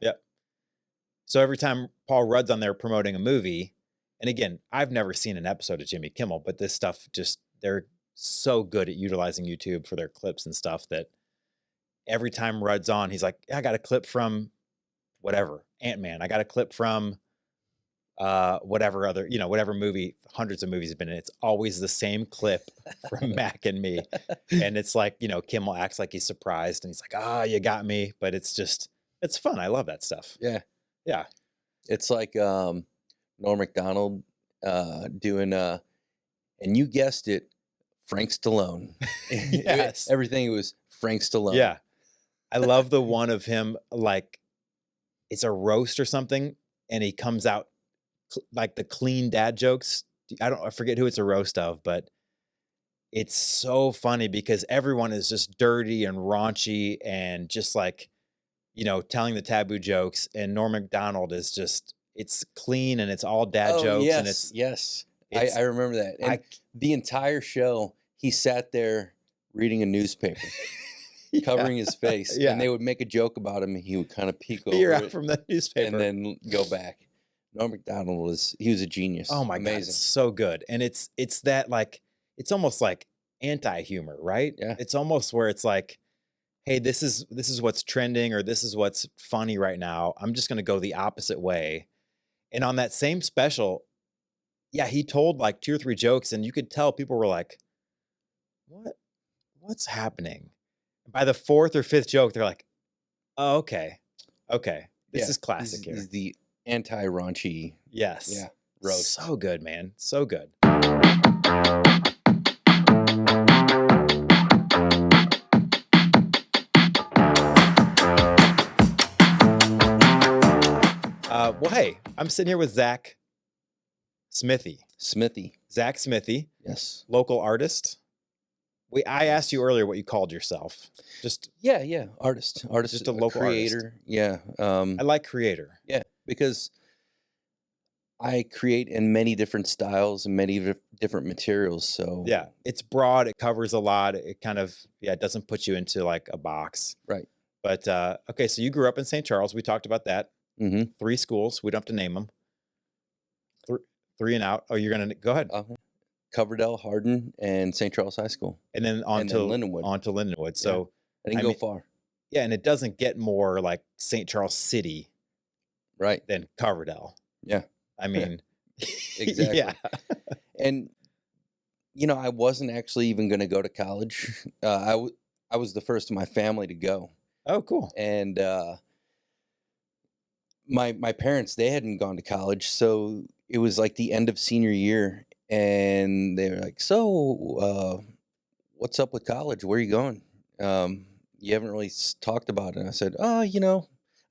Yep. So every time Paul Rudd's on there promoting a movie, and again, I've never seen an episode of Jimmy Kimmel, but this stuff they're so good at utilizing YouTube for their clips and stuff that every time Rudd's on, he's like, I got a clip from whatever, Ant-Man. I got a clip from whatever other, whatever movie, hundreds of movies have been in. It's always the same clip from Mac and me. And it's like, Kimmel acts like he's surprised and he's like, you got me. But it's fun. I love that stuff. Yeah. Yeah. It's like Norm Macdonald doing, and you guessed it, Frank Stallone. Yes. Everything was Frank Stallone. Yeah. I love the one of him, like, it's a roast or something, and he comes out like the clean dad jokes. I forget who it's a roast of, but it's so funny because everyone is just dirty and raunchy and just like, telling the taboo jokes. And Norm Macdonald is it's clean and it's all dad jokes. Yes, And it's I remember that. And the entire show, he sat there reading a newspaper, covering his face. Yeah. And they would make a joke about him and he would kind of peek Peer over out from the newspaper and then go back. Norm Macdonald was a genius. Oh my God, it's so good. And it's that, like, it's almost like anti-humor, right? Yeah. It's almost where it's like, hey, this is what's trending, or this is what's funny right now. I'm just going to go the opposite way. And on that same special, yeah, he told like 2 or 3 jokes and you could tell people were like, what's happening? By the 4th or 5th joke, they're like, oh, okay. This is classic here. He's the anti-raunchy. Yes. Yeah. Roast. So good, man. So good. Well, hey, I'm sitting here with Zack Smithey. Zack Smithey. Yes. Local artist. I asked you earlier what you called yourself. Yeah. Artist. Just a local creator. artist. Yeah. I like creator. Yeah, because I create in many different styles and many different materials. So yeah, it's broad. It covers a lot. It kind of, it doesn't put you into like a box. Right. But, okay, so you grew up in St. Charles. We talked about that. Mm-hmm. 3 schools. We don't have to name them. 3 and out. Oh, you're going to go ahead. Coverdell, Hardin, and St. Charles High School. And then on to Lindenwood. So I didn't go far. Yeah, and it doesn't get more like St. Charles City than Coverdell. Yeah. I mean, exactly. Yeah. And, I wasn't actually even going to go to college. I was the first in my family to go. Oh, cool. And my parents, they hadn't gone to college, so it was like the end of senior year, and they were like, so what's up with college? Where are you going? You haven't really talked about it. And I said, I've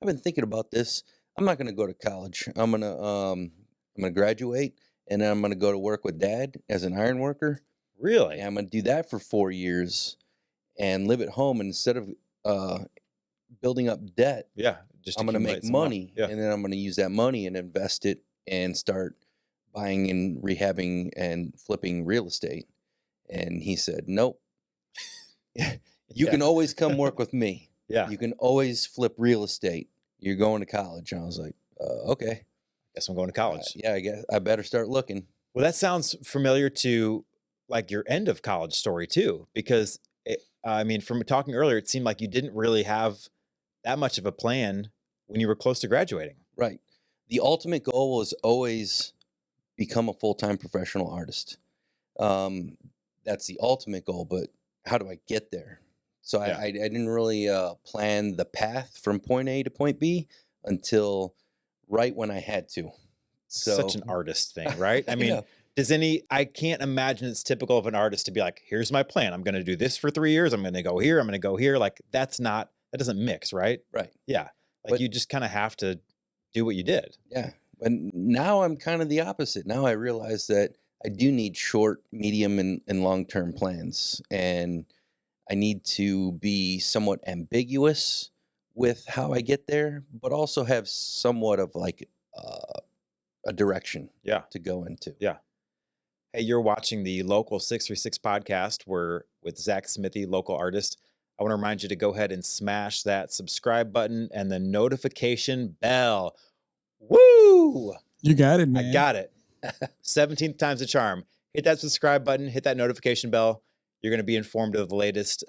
been thinking about this. I'm not going to go to college. I'm gonna graduate, and then I'm gonna go to work with Dad as an iron worker. Really? And I'm gonna do that for 4 years and live at home. And instead of building up debt, I'm gonna make money, and then I'm gonna use that money and invest it and start buying and rehabbing and flipping real estate. And he said, nope. You can always come work with me. Yeah. You can always flip real estate. You're going to college. And I was like, okay. Guess I'm going to college. Yeah, I guess I better start looking. Well, that sounds familiar to like your end of college story too, because from talking earlier, it seemed like you didn't really have that much of a plan when you were close to graduating. Right. The ultimate goal was always become a full-time professional artist. That's the ultimate goal, but how do I get there? So I didn't really plan the path from point A to point B until right when I had to. So such an artist thing, right? I mean, I can't imagine it's typical of an artist to be like, here's my plan. I'm going to do this for 3 years. I'm going to go here. I'm going to go here. Like that doesn't mix, right? Right. Yeah. Like you just kind of have to do what you did. Yeah. But now I'm kind of the opposite. Now I realize that I do need short, medium, and long-term plans. And I need to be somewhat ambiguous with how I get there, but also have somewhat of like a direction to go into. Yeah. Hey, you're watching the local 636 podcast. We're with Zack Smithey, local artist. I want to remind you to go ahead and smash that subscribe button and the notification bell. Woo! You got it, I man. got it. 17th time's the charm. Hit that subscribe button, hit that notification bell. You're going to be informed of the latest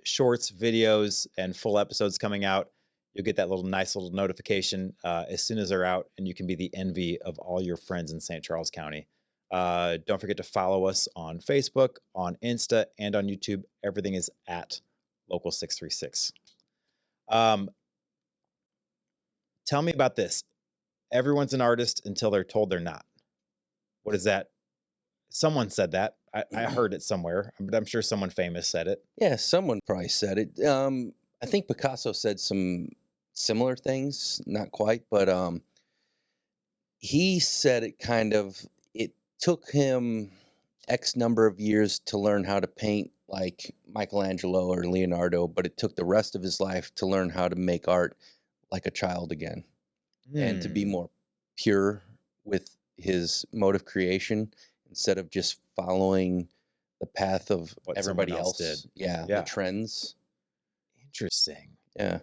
shorts, videos, and full episodes coming out. You'll get that nice little notification as soon as they're out, and you can be the envy of all your friends in St. Charles County. Don't forget to follow us on Facebook, on Insta, and on YouTube. Everything is at Local 636. Tell me about this. Everyone's an artist until they're told they're not. What is that? Someone said that. I heard it somewhere, but I'm sure someone famous said it. Yeah, someone probably said it. I think Picasso said some similar things, not quite, but he said it kind of, it took him X number of years to learn how to paint like Michelangelo or Leonardo, but it took the rest of his life to learn how to make art like a child again and to be more pure with his mode of creation instead of just following the path of What everybody someone else else. did. Yeah, Yeah. the trends. Interesting. Yeah.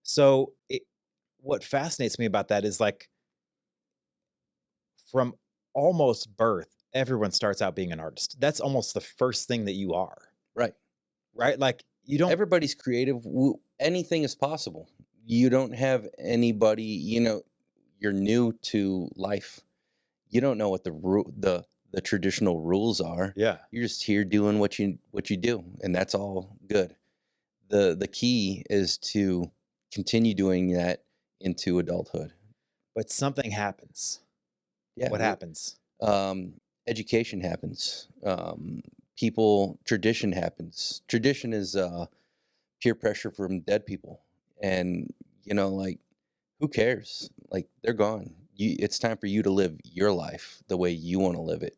So what fascinates me about that is like from almost birth, everyone starts out being an artist. That's almost the first thing that you are, Right. right? Like you don't. Everybody's creative. Anything is possible. You don't have anybody, you're new to life. You don't know what the traditional rules are. Yeah. You're just here doing what you do, and that's all good. The key is to continue doing that into adulthood. But something happens. Yeah. What happens? Education happens. Tradition happens. Tradition is peer pressure from dead people. And, like, who cares? Like, they're gone. It's time for you to live your life the way you want to live it.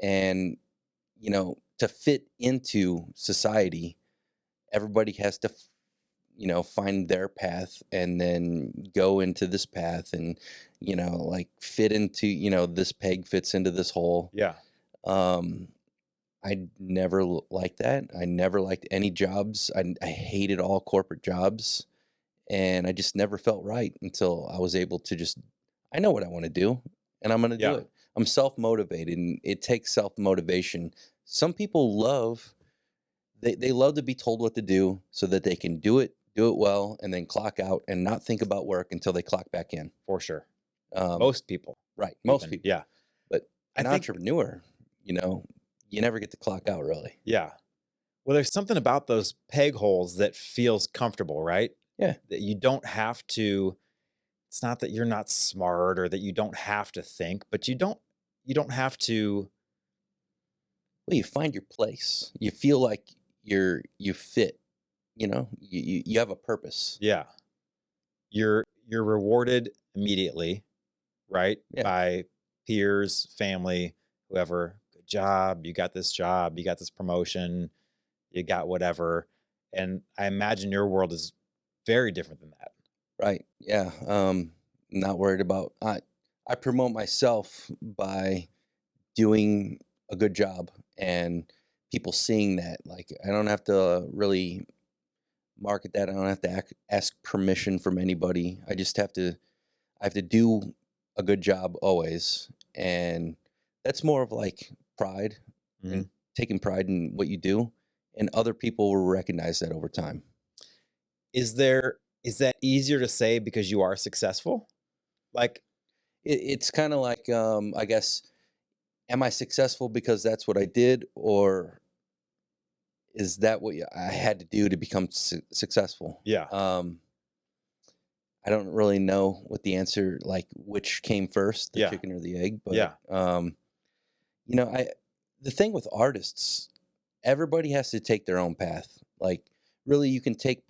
And, to fit into society, everybody has to, find their path and then go into this path and, like fit into, this peg fits into this hole. Yeah. I never liked that. I never liked any jobs. I hated all corporate jobs, and I just never felt right until I was able to I know what I want to do, and I'm going to do Yeah. it. I'm self-motivated, and it takes self-motivation. Some people they love to be told what to do so that they can do it well, and then clock out and not think about work until they clock back in. For sure. Um, Most people. right. Most even. people. Yeah. But I an think- entrepreneur, you never get to clock out really. Yeah. Well, there's something about those peg holes that feels comfortable, right? Yeah. That you don't have to. It's not that you're not smart or that you don't have to think, but you don't have to. Well, you find your place. You feel like you fit. You have a purpose. Yeah. You're rewarded immediately, right? Yeah. By peers, family, whoever. Good job. You got this job. You got this promotion. You got whatever. And I imagine your world is very different than that. Right. Yeah. Not worried about. I promote myself by doing a good job and people seeing that. Like I don't have to really market that. I don't have to ask permission from anybody. I have to do a good job always, and that's more of like pride and taking pride in what you do, and other people will recognize that over time. Is that easier to say because you are successful? Like, It's kind of like, I guess, am I successful because that's what I did, or is that what I had to do to become successful? yeah. I don't really know what the answer, like which came first, the Yeah. chicken or the egg. But Yeah. the thing with artists, everybody has to take their own path. Like, really, you can take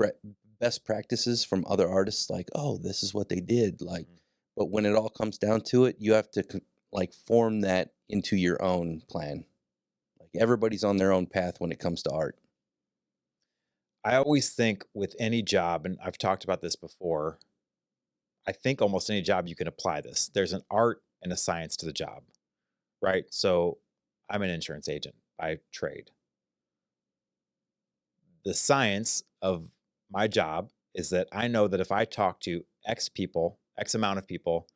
best practices from other artists, like, oh, this is what they did. Like, but when it all comes down to it, you have to like form that into your own plan. Like, everybody's on their own path when it comes to art. I always think with any job, and I've talked about this before, I think almost any job you can apply this. There's an art and a science to the job, right? So I'm an insurance agent by trade. the science of my job is that I know that if I talk to X people, X amount of people,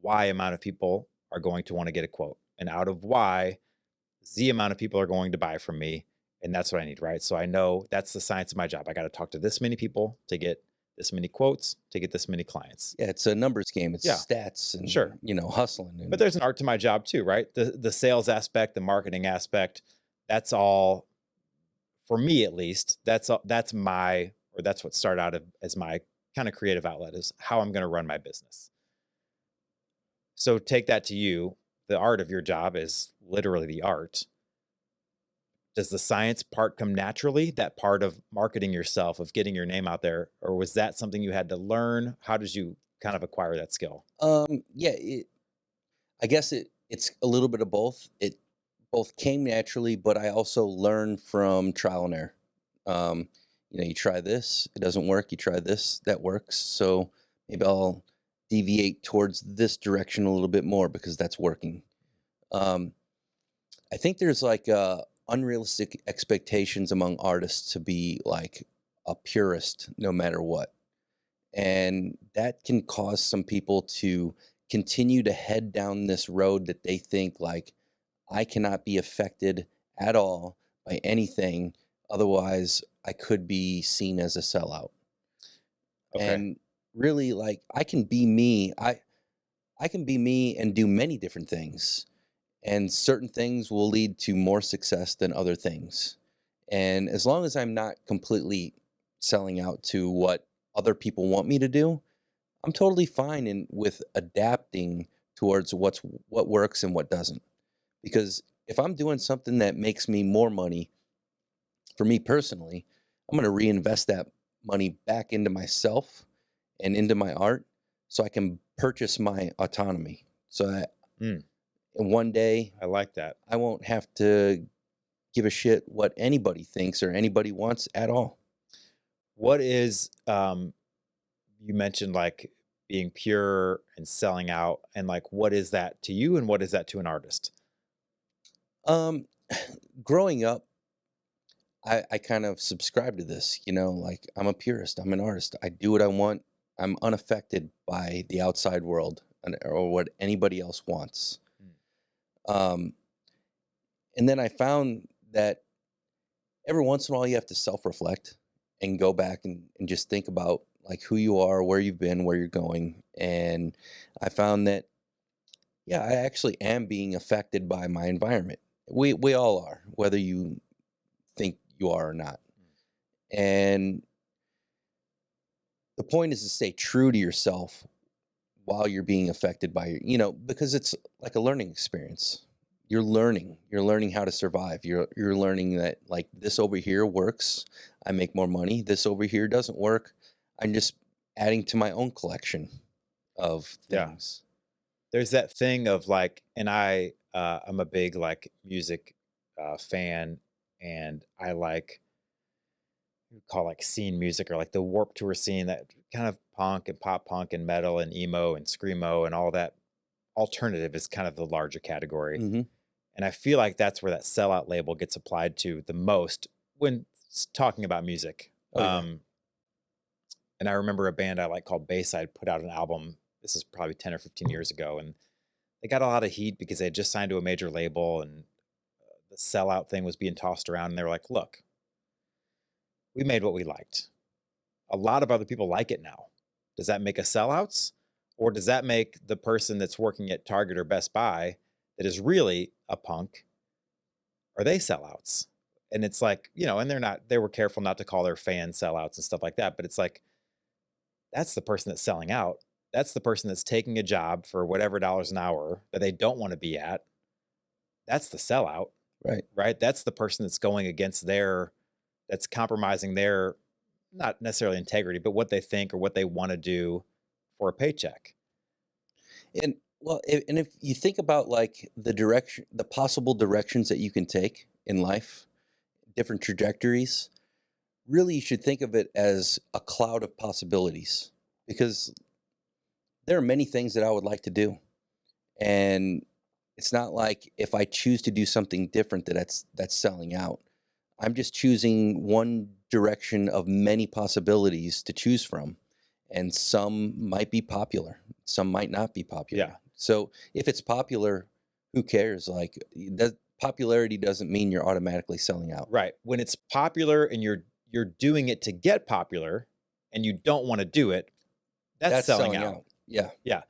Y amount of people are going to want to get a quote. And out of Y, Z amount of people are going to buy from me. And that's what I need, right? So I know that's the science of my job. I got to talk to this many people to get this many quotes, to get this many clients. Yeah, it's a numbers game. It's Yeah. stats and, Sure. hustling. And, But there's an art to my job too, right? The sales aspect, the marketing aspect, that's all, for me at least, that's what started out as my kind of creative outlet, is how I'm going to run my business. So take that to you. The art of your job is literally the art. Does the science part come naturally, that part of marketing yourself, of getting your name out there? Or was that something you had to learn? How did you kind of acquire that skill? yeah, I guess it's a little bit of both. It both came naturally, but I also learned from trial and error. You try this, it doesn't work. You try this, that works. So maybe I'll deviate towards this direction a little bit more because that's working. I think there's like unrealistic expectations among artists to be like a purist no matter what. And that can cause some people to continue to head down this road that they think like, I cannot be affected at all by anything. Otherwise, I could be seen as a sellout. Okay. And really, like, I can be me. I can be me and do many different things. And certain things will lead to more success than other things. And as long as I'm not completely selling out to what other people want me to do, I'm totally fine with adapting towards what works and what doesn't. Because if I'm doing something that makes me more money, for me personally, I'm going to reinvest that money back into myself and into my art so I can purchase my autonomy. So that Mm, one day I like that. I won't have to give a shit what anybody thinks or anybody wants at all. What is, you mentioned like being pure and selling out, and like, what is that to you and what is that to an artist? Um, Growing up, I kind of subscribe to this, like I'm a purist, I'm an artist, I do what I want, I'm unaffected by the outside world or what anybody else wants. Mm. Um, and then I found that every once in a while you have to self-reflect and go back and just think about like who you are, where you've been, where you're going. And I found that, yeah, I actually am being affected by my environment. We all are, whether you think you are or not. And the point is to stay true to yourself while you're being affected by because it's like a learning experience. You're learning how to survive. You're learning that like this over here works, I make more money. This over here doesn't work, I'm just adding to my own collection of Yeah. things. There's that thing of like, and I'm a big like music fan, and I like, you call like scene music, or like the Warp Tour scene, that kind of punk and pop punk and metal and emo and screamo and all that. Alternative is kind of the larger category. Hmm. And I feel like that's where that sellout label gets applied to the most when talking about music. Oh, yeah. And I remember a band I like called Bayside put out an album. This is probably 10 or 15 years ago. And they got a lot of heat because they had just signed to a major label, and the sellout thing was being tossed around. And they were like, look, we made what we liked. A lot of other people like it now. Does that make us sellouts? Or does that make the person that's working at Target or Best Buy that is really a punk, are they sellouts? And it's like, and they were careful not to call their fans sellouts and stuff like that. But it's like, that's the person that's selling out. That's the person that's taking a job for whatever dollars an hour that they don't want to be at. That's the sellout, Right. right? That's the person that's going against that's compromising their, not necessarily integrity, but what they think or what they want to do for a paycheck. And well, if you think about like the possible directions that you can take in life, different trajectories, really you should think of it as a cloud of possibilities, because there are many things that I would like to do. And it's not like if I choose to do something different that's selling out. I'm just choosing one direction of many possibilities to choose from. And some might be popular, some might not be popular. Yeah. So if it's popular, who cares? Like, that popularity doesn't mean you're automatically selling out. Right. When it's popular and you're doing it to get popular and you don't want to do it, that's selling out. Yeah. Yeah.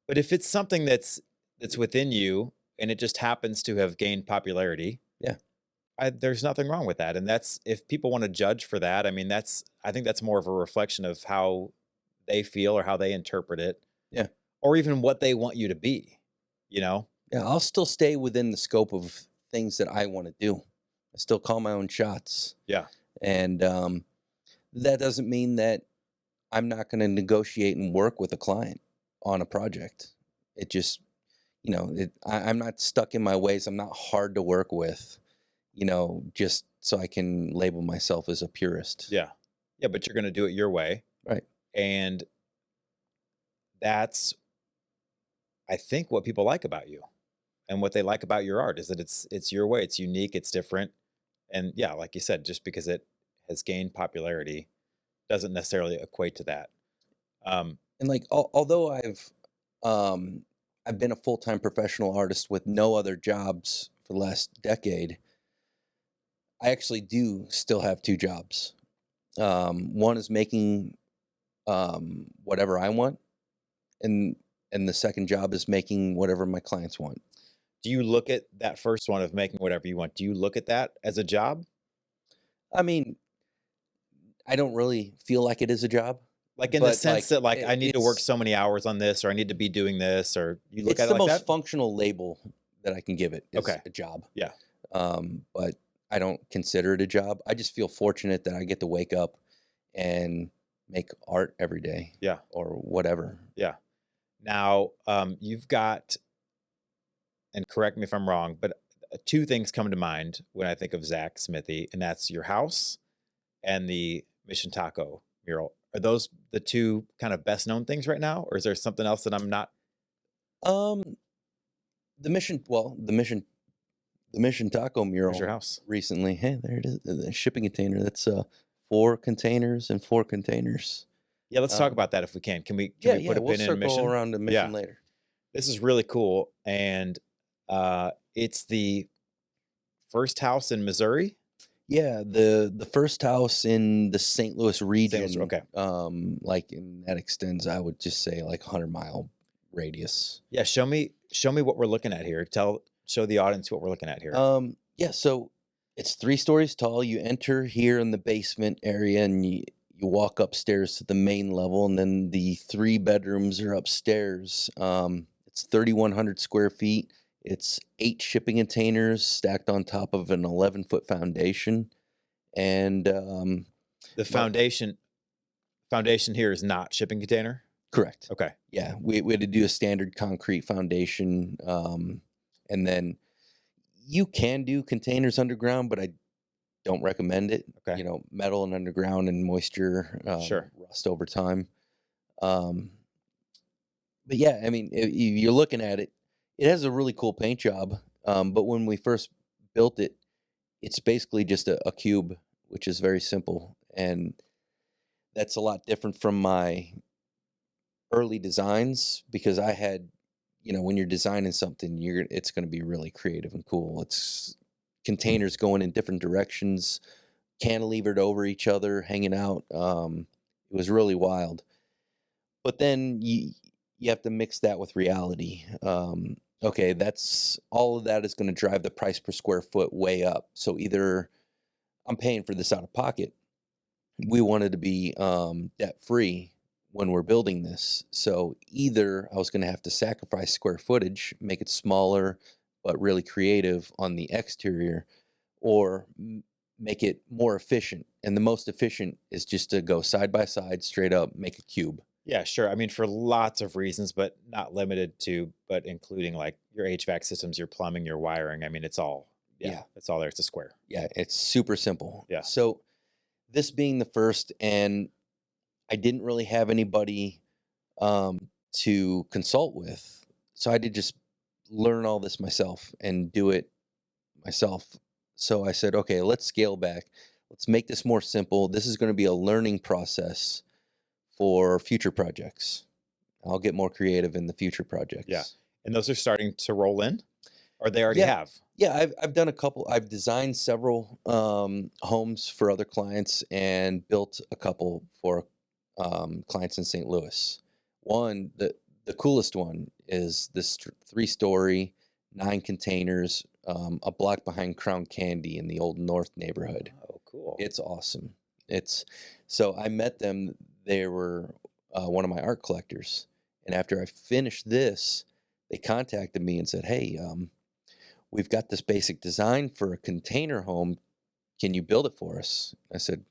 But if it's something that's within you and it just happens to have gained popularity, Yeah. there's nothing wrong with that. And that's, if people want to judge for that, I mean, I think that's more of a reflection of how they feel or how they interpret it. Yeah. Or even what they want you to be, you know? Yeah. I'll still stay within the scope of things that I want to do. I still call my own shots. Yeah. And that doesn't mean that I'm not going to negotiate and work with a client on a project. It just, I'm not stuck in my ways. I'm not hard to work with, just so I can label myself as a purist. Yeah. Yeah. But you're going to do it your way. Right. And that's, I think, what people like about you and what they like about your art is that it's your way. It's unique. It's different. And yeah, like you said, just because it has gained popularity doesn't necessarily equate to that. And like, although I've been a full-time professional artist with no other jobs for the last decade, I actually do still have two jobs. One is making whatever I want, and the second job is making whatever my clients want. Do you look at that first one of making whatever you want? Do you look at that as a job? I mean, I don't really feel like it is a job. Like in the But, sense like, that like I need to work it's so many hours on this, or I need to be doing this, or you look it's at it the like most that? functional label that I can give it is Okay. a job. Yeah. But I don't consider it a job. I just feel fortunate that I get to wake up and make art every day. Yeah. Or whatever. Yeah. Now, you've got, and correct me if I'm wrong, but two things come to mind when I think of Zack Smithey, and that's your house and the Mission Taco mural. Are those the two kind of best known things right now, or is there something else that I'm not? The Mission Taco Where's mural your house? recently. Hey, there it is. The shipping container. That's 4 containers and 4 containers. Yeah, let's talk about that if we can. Can we put a We'll pin in circle Mission? around the Mission Yeah. later. This is really cool, and it's the first house in Missouri. Yeah, the first house in the St. Louis region. okay. And that extends, I would just say, like 100-mile radius. Yeah, show me what we're looking at here. Show the audience what we're looking at here. So it's 3 stories tall. You enter here in the basement area, and you walk upstairs to the main level, and then the 3 bedrooms are upstairs. It's 3,100 square feet. It's 8 shipping containers stacked on top of an 11-foot foundation, and The foundation here is not shipping container. correct. Okay. Yeah, we had to do a standard concrete foundation, and then you can do containers underground, but I don't recommend it. Okay. Metal and underground and moisture Sure. rust over time. But yeah, I mean, you're looking at it. It has a really cool paint job, but when we first built it, it's basically just a cube, which is very simple, and that's a lot different from my early designs, because I had, when you're designing something, it's going to be really creative and cool. It's containers going in different directions, cantilevered over each other, hanging out. It was really wild. But then you have to mix that with reality. Okay, that's all of that is going to drive the price per square foot way up. So either I'm paying for this out of pocket. We wanted to be debt free when we're building this. So either I was going to have to sacrifice square footage, make it smaller, but really creative on the exterior, or make it more efficient. And the most efficient is just to go side by side, straight up, make a cube. Yeah, sure. I mean, for lots of reasons, but not limited to, but including like your HVAC systems, your plumbing, your wiring. I mean, it's all, it's all there. It's a square. Yeah, it's super simple. Yeah. So this being the first, and I didn't really have anybody to consult with, so I did just learn all this myself and do it myself So I said, okay, let's scale back. Let's make this more simple. This is going to be a learning process for future projects. I'll get more creative in the future projects. Yeah. And those are starting to roll in, or they already Yeah. have? Yeah, I've done a couple. I've designed several homes for other clients and built a couple for clients in St. Louis. One, the coolest one is this 3-story, 9 containers, a block behind Crown Candy in the Old North neighborhood. Oh, cool. It's awesome. So I met them. They were one of my art collectors, and after I finished this, they contacted me and said, "Hey, we've got this basic design for a container home. Can you build it for us?" I said,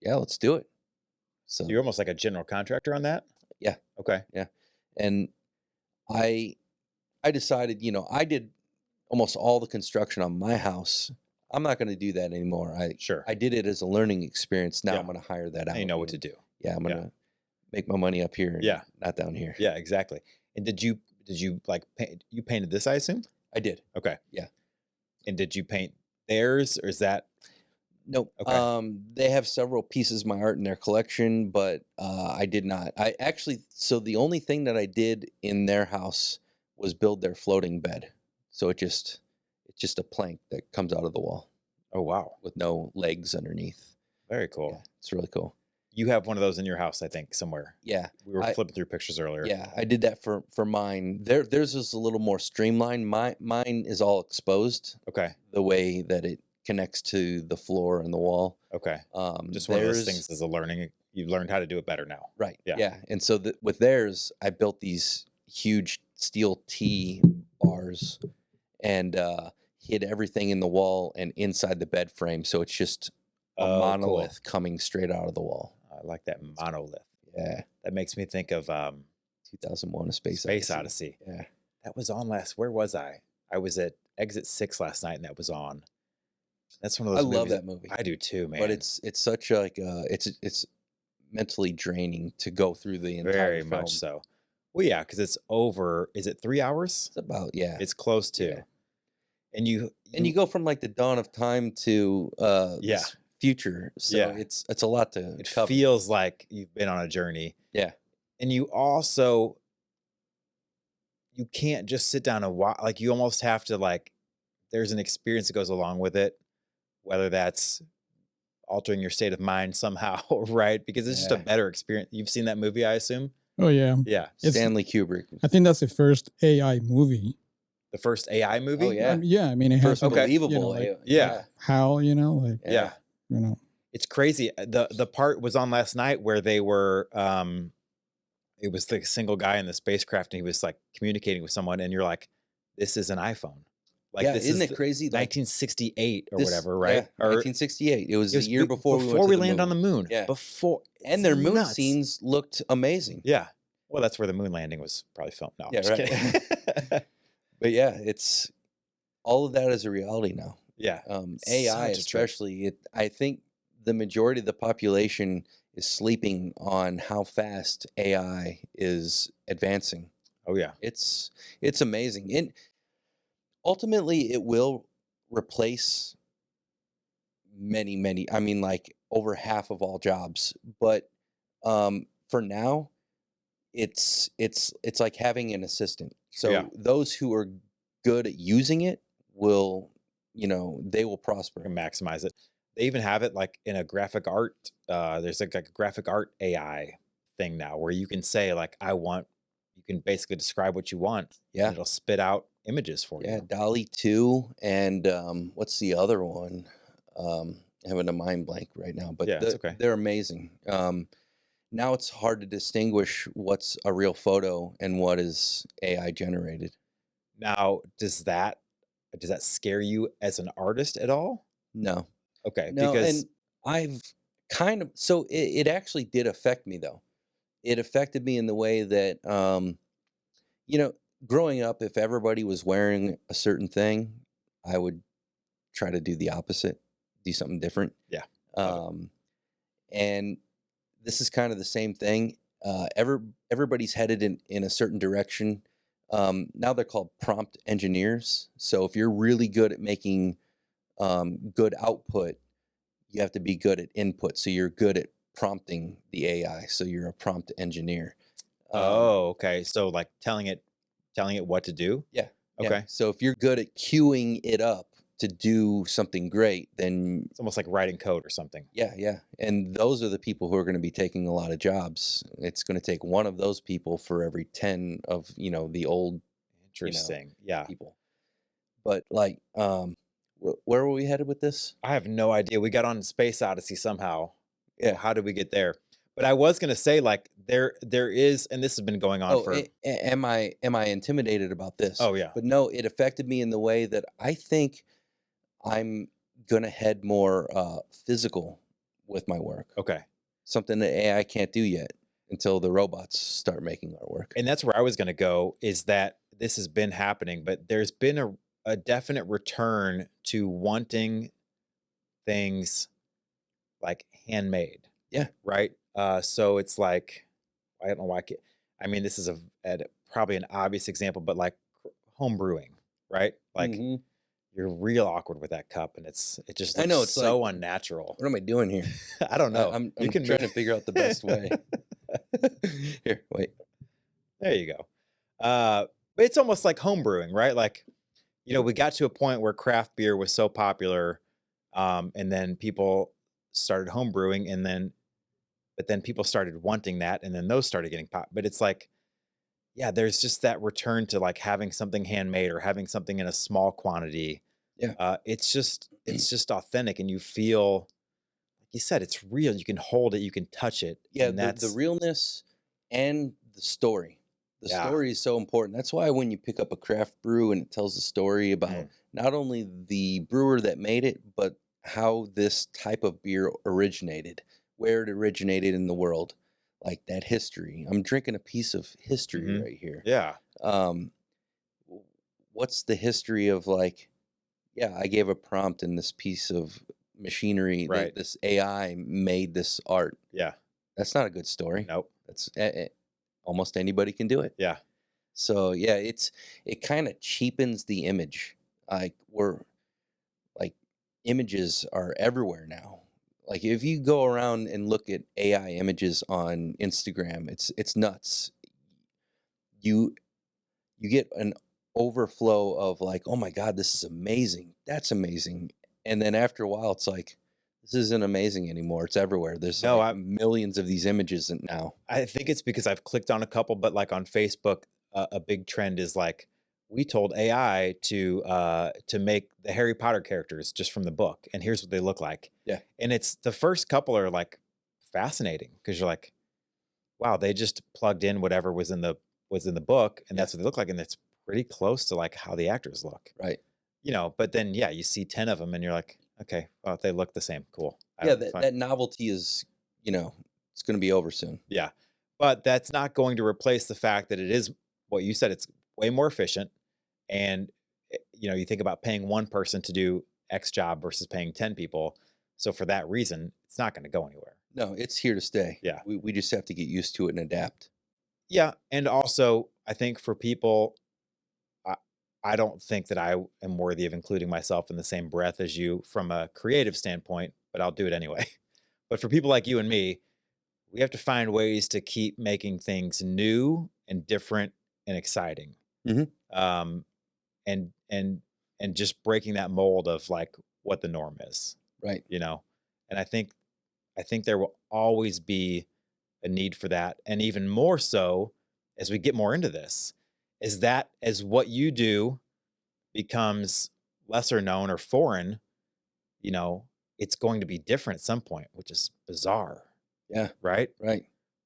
"Yeah, let's do it." So You're almost like a general contractor on that? yeah, Okay. yeah, and I decided, I did almost all the construction on my house. I'm not going to do that anymore. Sure. I did it as a learning experience. Now Yeah. I'm going to hire that out. Now you know what to do. Yeah, I'm going to make my money up here. And Yeah. not down here. Yeah, exactly. And did you like you painted this, I assume? I did. Okay. Yeah. And did you paint theirs, or is that Nope. okay? They have several pieces of my art in their collection, but I did not. So the only thing that I did in their house was build their floating bed. So it's just a plank that comes out of the wall Oh, wow. with no legs underneath. Very cool. Yeah, it's really cool. You have one of those in your house, I think, somewhere. Yeah. We were I- flipping through pictures earlier. Yeah, I did that for mine. Theirs is a little more streamlined. Mine is all exposed Okay. the way that it connects to the floor and the wall. Okay. Just one of those theirs- things as a learning. You've learned how to do it better now. Right. Yeah. Yeah. And so with theirs, I built these huge steel T bars and hid everything in the wall and inside the bed frame. So it's just a Oh, cool. monolith coming straight out of the wall. I like that monolith. Yeah. That makes me think of 2001: A Space Odyssey. Yeah. That was on where was I? I was at Exit 6 last night, and that was on. That's one of I those love movies. that movie. I do too, man. But it's such like it's mentally draining to go through the entire very film. much so. Well, yeah, because it's over. Is it 3 hours? It's about It's close to. Yeah. And you go from like the dawn of time to this future. So Yeah. it's a lot to it cover. feels like you've been on a journey. Yeah. And you also you can't just sit down and watch. Like, you almost have to, like, there's an experience that goes along with it, whether that's altering your state of mind somehow, right? Because it's just a Yeah. better experience. You've seen that movie, I assume? Oh yeah, Yeah. It's- Stanley Kubrick. I think that's the first AI movie. The first AI movie? Oh, yeah. Yeah, I mean it has First Okay. believable. You know, like- Yeah. how like Yeah. you know It's crazy. The part was on last night where they were it was the single guy in the spacecraft, and he was like communicating with someone, and you're like, this is an iPhone. Like, yeah, this isn't is it crazy? Like 1968 or this- whatever, right? Yeah, Or 1968. It was it was the year before we went to the landed on the moon. moon. Yeah. Before, And it's their moon nuts. scenes looked amazing. Yeah. Well, that's where the moon landing was probably filmed. No, I'm Yeah, just right. kidding. But yeah, it's all of that is a reality now. Yeah. AI Such a trip. especially, I think the majority of the population is sleeping on how fast AI is advancing. Oh yeah. It's amazing. And ultimately it will replace many, I mean, like over half of all jobs. But for now, it's like having an assistant. So Yeah. those who are good at using it will, they will prosper. And maximize it. They even have it like in a graphic art. There's like a graphic art AI thing now where you can say, like, you can basically describe what you want. Yeah. And it'll spit out images for Yeah, you. Dolly 2 and what's the other one? Having a mind blank right now, but Yeah, it's okay. they're amazing. Now it's hard to distinguish what's a real photo and what is AI generated. Now, does that scare you as an artist at all? No, Okay. no, Because and I've kind of so it actually did affect me though. It affected me in the way that growing up, if everybody was wearing a certain thing, I would try to do the opposite, do something different. Yeah, love And this is kind of the same thing. Everybody's headed in a certain direction. Now they're called prompt engineers. So if you're really good at making good output, you have to be good at input. So you're good at prompting the AI. So you're a prompt engineer. Oh, okay. So like telling it what to do. Yeah. Okay. So if you're good at queuing it up to do something great, then It's almost like writing code or something. yeah. And those are the people who are going to be taking a lot of jobs. It's going to take one of those people for every 10 of, the old Interesting. Yeah. people. But like, where were we headed with this? I have no idea. We got on Space Odyssey somehow. Yeah. How did we get there? But I was gonna say, like, there is, and this has been going on for. Am I intimidated about this? Oh yeah. But no, it affected me in the way that I think I'm gonna head more physical with my work. Okay. Something that AI can't do yet until the robots start making our work. And that's where I was gonna go. Is that this has been happening, but there's been a definite return to wanting things like handmade. Yeah. Right. So it's like, I don't know why. I mean, this is probably an obvious example, but like home brewing, right? Like Mhm. you're real awkward with that cup, and it just I looks know, it's so like, unnatural. what am I doing here? I don't know. I'm You can trying to figure out the best way. Here, wait. There you go. But it's almost like home brewing, right? Like, we got to a point where craft beer was so popular, and then people started home brewing, but then people started wanting that, and then those started getting pop. But it's like, yeah, there's just that return to like having something handmade or having something in a small quantity. Yeah. It's just authentic, and you feel, like you said, it's real. You can hold it, you can touch it. Yeah, and the realness and the story. The Yeah. story is so important. That's why when you pick up a craft brew and it tells a story about Mm. not only the brewer that made it, but how this type of beer originated, where it originated in the world, like that history. I'm drinking a piece of history Mhm. right here. Yeah. What's the history of like, yeah, I gave a prompt and this piece of machinery, Right. this AI made this art. Yeah. That's not a good story. Nope. That's almost anybody can do it. Yeah. So yeah, it kind of cheapens the image. Like images are everywhere now. Like if you go around and look at AI images on Instagram, it's nuts. You get an overflow of like, oh my God, this is amazing. That's amazing. And then after a while, it's like, this isn't amazing anymore. It's everywhere. There's No, like millions of these images now. I think it's because I've clicked on a couple, but like on Facebook, a big trend is like, we told AI to make the Harry Potter characters just from the book, and here's what they look like. Yeah. And it's the first couple are like fascinating because you're like, wow, they just plugged in whatever was in the book, and that's what they look like, and it's pretty close to like how the actors look. Right. But then yeah, you see 10 of them, and you're like, okay, well, they look the same. Cool. Yeah, that novelty is, it's going to be over soon. Yeah. But that's not going to replace the fact that it is what you said. It's way more efficient. And, you think about paying one person to do X job versus paying 10 people. So for that reason, it's not going to go anywhere. No, it's here to stay. Yeah. We just have to get used to it and adapt. Yeah. And also, I think for people, I don't think that I am worthy of including myself in the same breath as you from a creative standpoint, but I'll do it anyway. But for people like you and me, we have to find ways to keep making things new and different and exciting. Mhm. And just breaking that mold of like what the norm is, Right. And I think there will always be a need for that, and even more so as we get more into this, is that as what you do becomes lesser known or foreign, it's going to be different at some point, which is bizarre. Yeah. Right. Right.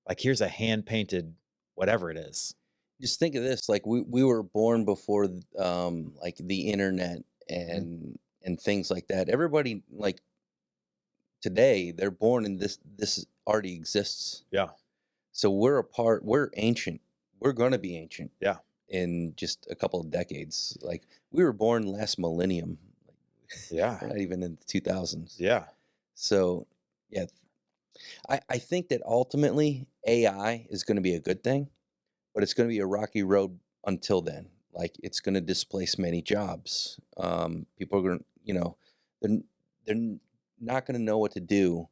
Like here's a hand painted whatever it is. Just think of this, like we were born before like the internet and things like that. Everybody like today, they're born and this already exists. Yeah. So we're ancient. We're gonna be ancient. Yeah. In just a couple of decades. Like we were born last millennium. Yeah. We're not even in the 2000s. Yeah. So yeah. I think that ultimately AI is going to be a good thing, but it's going to be a rocky road until then. Like it's going to displace many jobs. People are going to, they're, they're not going to know what to do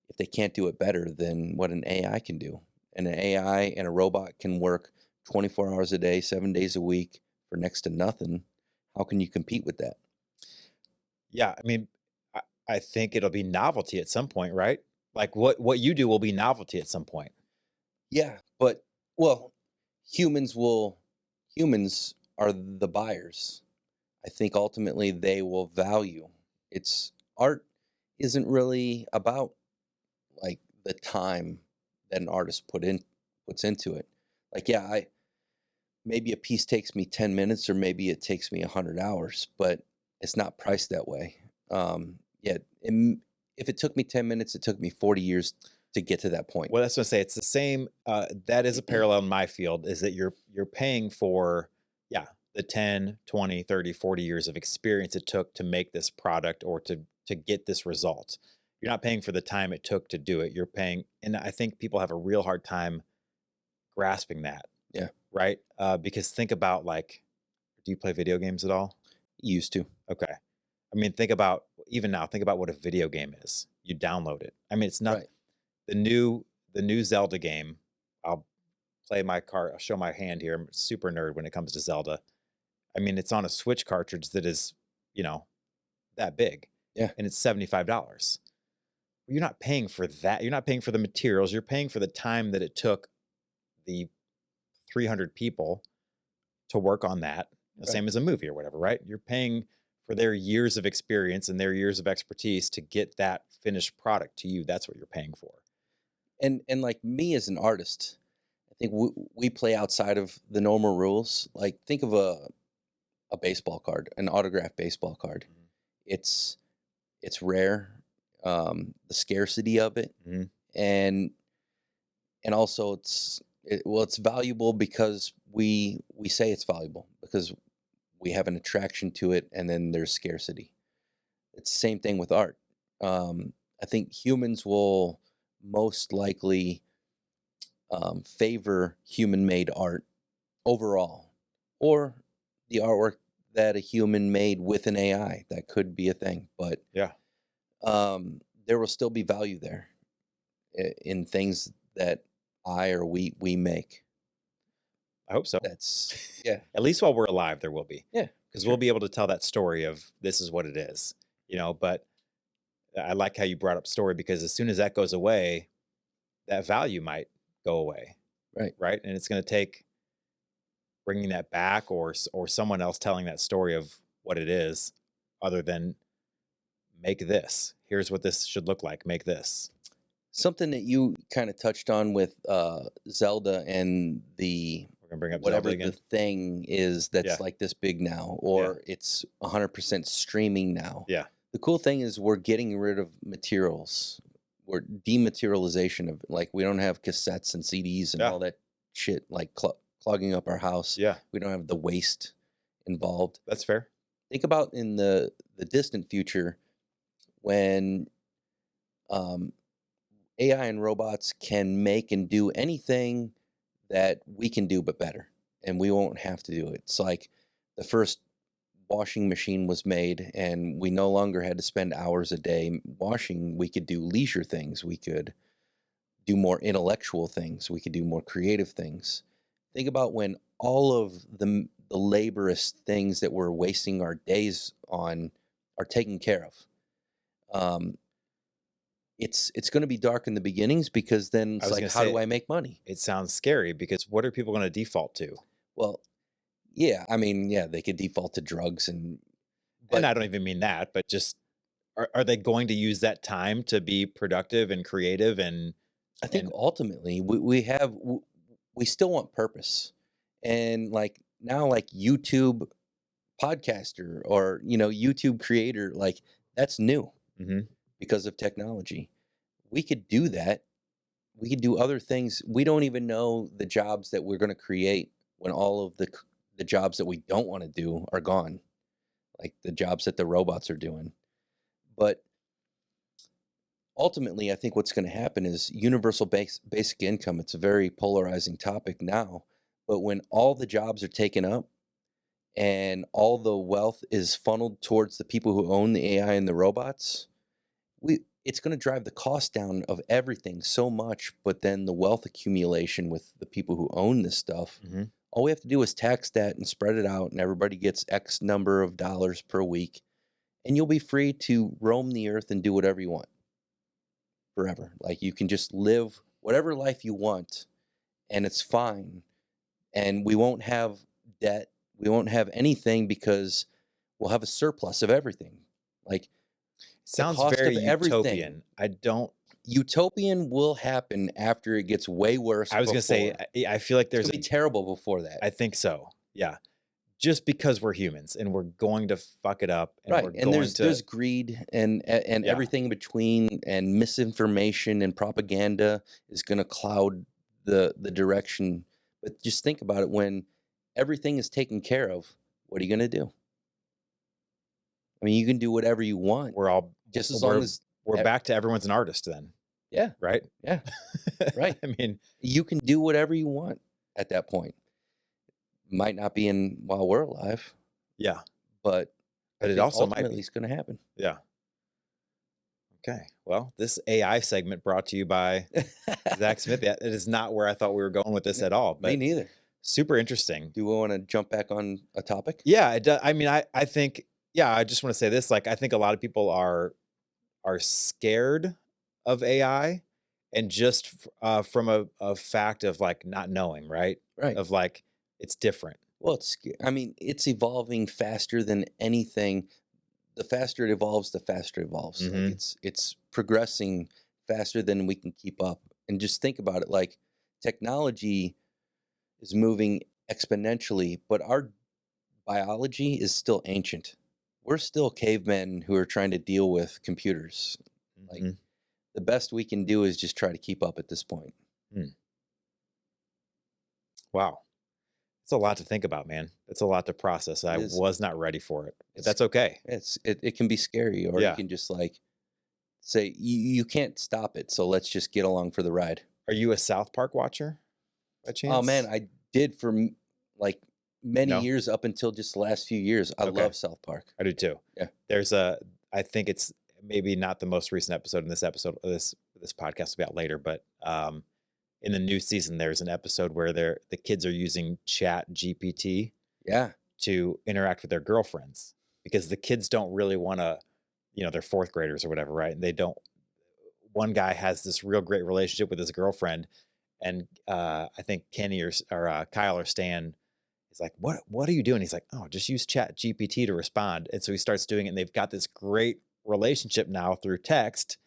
if they can't do it better than what an AI can do. And an AI and a robot can work 24 hours a day, 7 days a week for next to nothing. How can you compete with that? Yeah, I mean, I think it'll be novelty at some point, right? Like what you do will be novelty at some point. Yeah, but well, humans are the buyers. I think ultimately they will value. It's art isn't really about like the time that an artist puts into it. Like, yeah, maybe a piece takes me 10 minutes or maybe it takes me 100 hours, but it's not priced that way. Yeah, if it took me 10 minutes, it took me 40 years to get to that point. Well, that's what I say. It's the same. That is a parallel in my field, is that you're paying for, yeah, the 10, 20, 30, 40 years of experience it took to make this product or to get this result. You're not paying for the time it took to do it. You're paying, and I think people have a real hard time grasping that. Yeah. Right? Because think about, like, do you play video games at all? Used to. Okay. I mean, think about what a video game is. You download it. I mean, it's not Right. the new Zelda game. I'll show my hand here. I'm a super nerd when it comes to Zelda. I mean, it's on a Switch cartridge that is, that big. Yeah. And it's $75. You're not paying for that. You're not paying for the materials. You're paying for the time that it took the 300 people to work on that. The same as a movie or whatever, right? You're paying for their years of experience and their years of expertise to get that finished product to you. That's what you're paying for. And like me as an artist, I think we play outside of the normal rules. Like, think of a baseball card, an autographed baseball card. Mhm. It's rare, the scarcity of it, Mhm. and also it's valuable because we say it's valuable because we have an attraction to it, and then there's scarcity. It's the same thing with art. I think humans will most likely favor human-made art overall, or the artwork that a human made with an AI. That could be a thing, but Yeah. there will still be value there in things that we make. I hope so. That's yeah, At least while we're alive, there will be. yeah, Because sure. we'll be able to tell that story of this is what it is, but I like how you brought up story, because as soon as that goes away, that value might go away. Right. Right. And it's going to take bringing that back, or someone else telling that story of what it is, other than make this. Here's what this should look like. Make this. Something that you kind of touched on with Zelda and the We're going to bring up whatever Zelda again. the thing is that's Yeah. like this big now, or it's 100% streaming now. Yeah. The cool thing is we're getting rid of materials. We're dematerialization of, like, we don't have cassettes and CDs and Yeah. all that shit like clogging up our house. Yeah. We don't have the waste involved. That's fair. Think about in the distant future when AI and robots can make and do anything that we can do but better, and we won't have to do it. It's like the first washing machine was made, and we no longer had to spend hours a day washing. We could do leisure things. We could do more intellectual things. We could do more creative things. Think about when all of the laborious things that we're wasting our days on are taken care of. It's going to be dark in the beginnings, because then it's like, how do I make money? It sounds scary, because what are people going to default to? Well, yeah, I mean, yeah, they could default to drugs and I don't even mean that, but just are they going to use that time to be productive and creative? And I think ultimately we still want purpose, and like now, like YouTube podcaster or YouTube creator, like that's new. Mm-hmm. Because of technology. We could do that. We could do other things. We don't even know the jobs that we're going to create when all of the jobs that we don't want to do are gone, like the jobs that the robots are doing. But ultimately, I think what's going to happen is universal basic income. It's a very polarizing topic now, but when all the jobs are taken up and all the wealth is funneled towards the people who own the AI and the robots, it's going to drive the cost down of everything so much. But then the wealth accumulation with the people who own this stuff, all we have to do is tax that and spread it out, and everybody gets X number of dollars per week, and you'll be free to roam the earth and do whatever you want forever. Like, you can just live whatever life you want, and it's fine. And we won't have debt. We won't have anything because we'll have a surplus of everything. Like, Sounds cost very of everything. utopian. I don't. Utopian will happen after it gets way worse. I was going to say, I feel like it's there's gonna be terrible before that. I think so. Yeah. Just because we're humans and we're going to fuck it up. And right. We're And going there's greed and everything in between, and misinformation and propaganda is going to cloud the direction. But just think about it. When everything is taken care of, what are you going to do? I mean, you can do whatever you want. We're all just as long as we're back to everyone's an artist then. Yeah. Right? Yeah. Right. I mean, you can do whatever you want at that point. Might not be in while we're alive. Yeah. But it also might be. It's going to happen. Yeah. Okay. Well, this AI segment brought to you by Zack Smithey. It is not where I thought we were going with this at all. But me neither. Super interesting. Do we want to jump back on a topic? Yeah. It does. I mean, I think, I just want to say this. Like, I think a lot of people are scared of AI, and just from a fact of like not knowing, right? Right. Of like, it's different. Well, it's evolving faster than anything. The faster it evolves, the faster it evolves. Like, it's progressing faster than we can keep up. And just think about it, like, technology is moving exponentially, but our biology is still ancient. We're still cavemen who are trying to deal with computers. Like, the best we can do is just try to keep up at this point. Wow. It's a lot to think about, man. It's a lot to process. I was not ready for it. But that's okay. It can be scary, or you can just like say you can't stop it. So let's just get along for the ride. Are you a South Park watcher by chance? Oh man, I did for like many years up until just the last few years. I love South Park. I do too. Yeah. There's I think it's maybe not the most recent episode in this episode. This podcast will be out later, but in the new season, there's an episode where the kids are using Chat GPT to interact with their girlfriends, because the kids don't really want to, they're fourth graders or whatever, right? And they don't. One guy has this real great relationship with his girlfriend, and I think Kenny or Kyle or Stan is like, what are you doing? He's like, oh, just use Chat GPT to respond. And so he starts doing it, and they've got this great relationship now through text.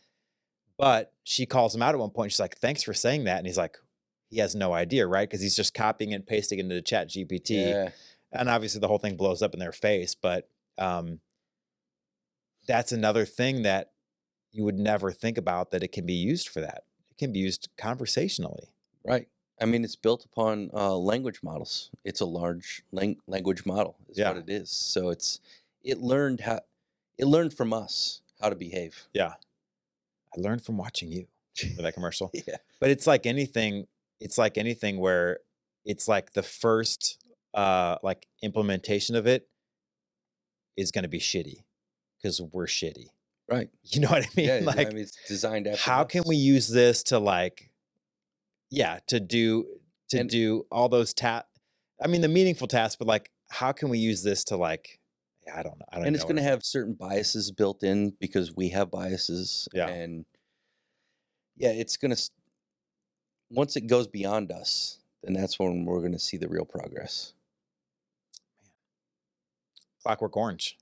But she calls him out at one point. She's like, thanks for saying that. And he's like, he has no idea, right? Because he's just copying and pasting into the Chat GPT. Yeah. And obviously the whole thing blows up in their face. But that's another thing that you would never think about, that it can be used for that. It can be used conversationally. Right. I mean, it's built upon language models. It's a large language model is what it is. So it learned from us how to behave. Yeah. I learned from watching you for that commercial. Yeah. But it's like anything where it's like the first like implementation of it is going to be shitty because we're shitty. Right. You know what I mean? Yeah, like, I mean, it's designed after how can we use this to like, to do all those the meaningful tasks, but like, how can we use this to like, I don't know. And it's going to have certain biases built in because we have biases. Yeah. And it's going to, once it goes beyond us, then that's when we're going to see the real progress. Clockwork Orange.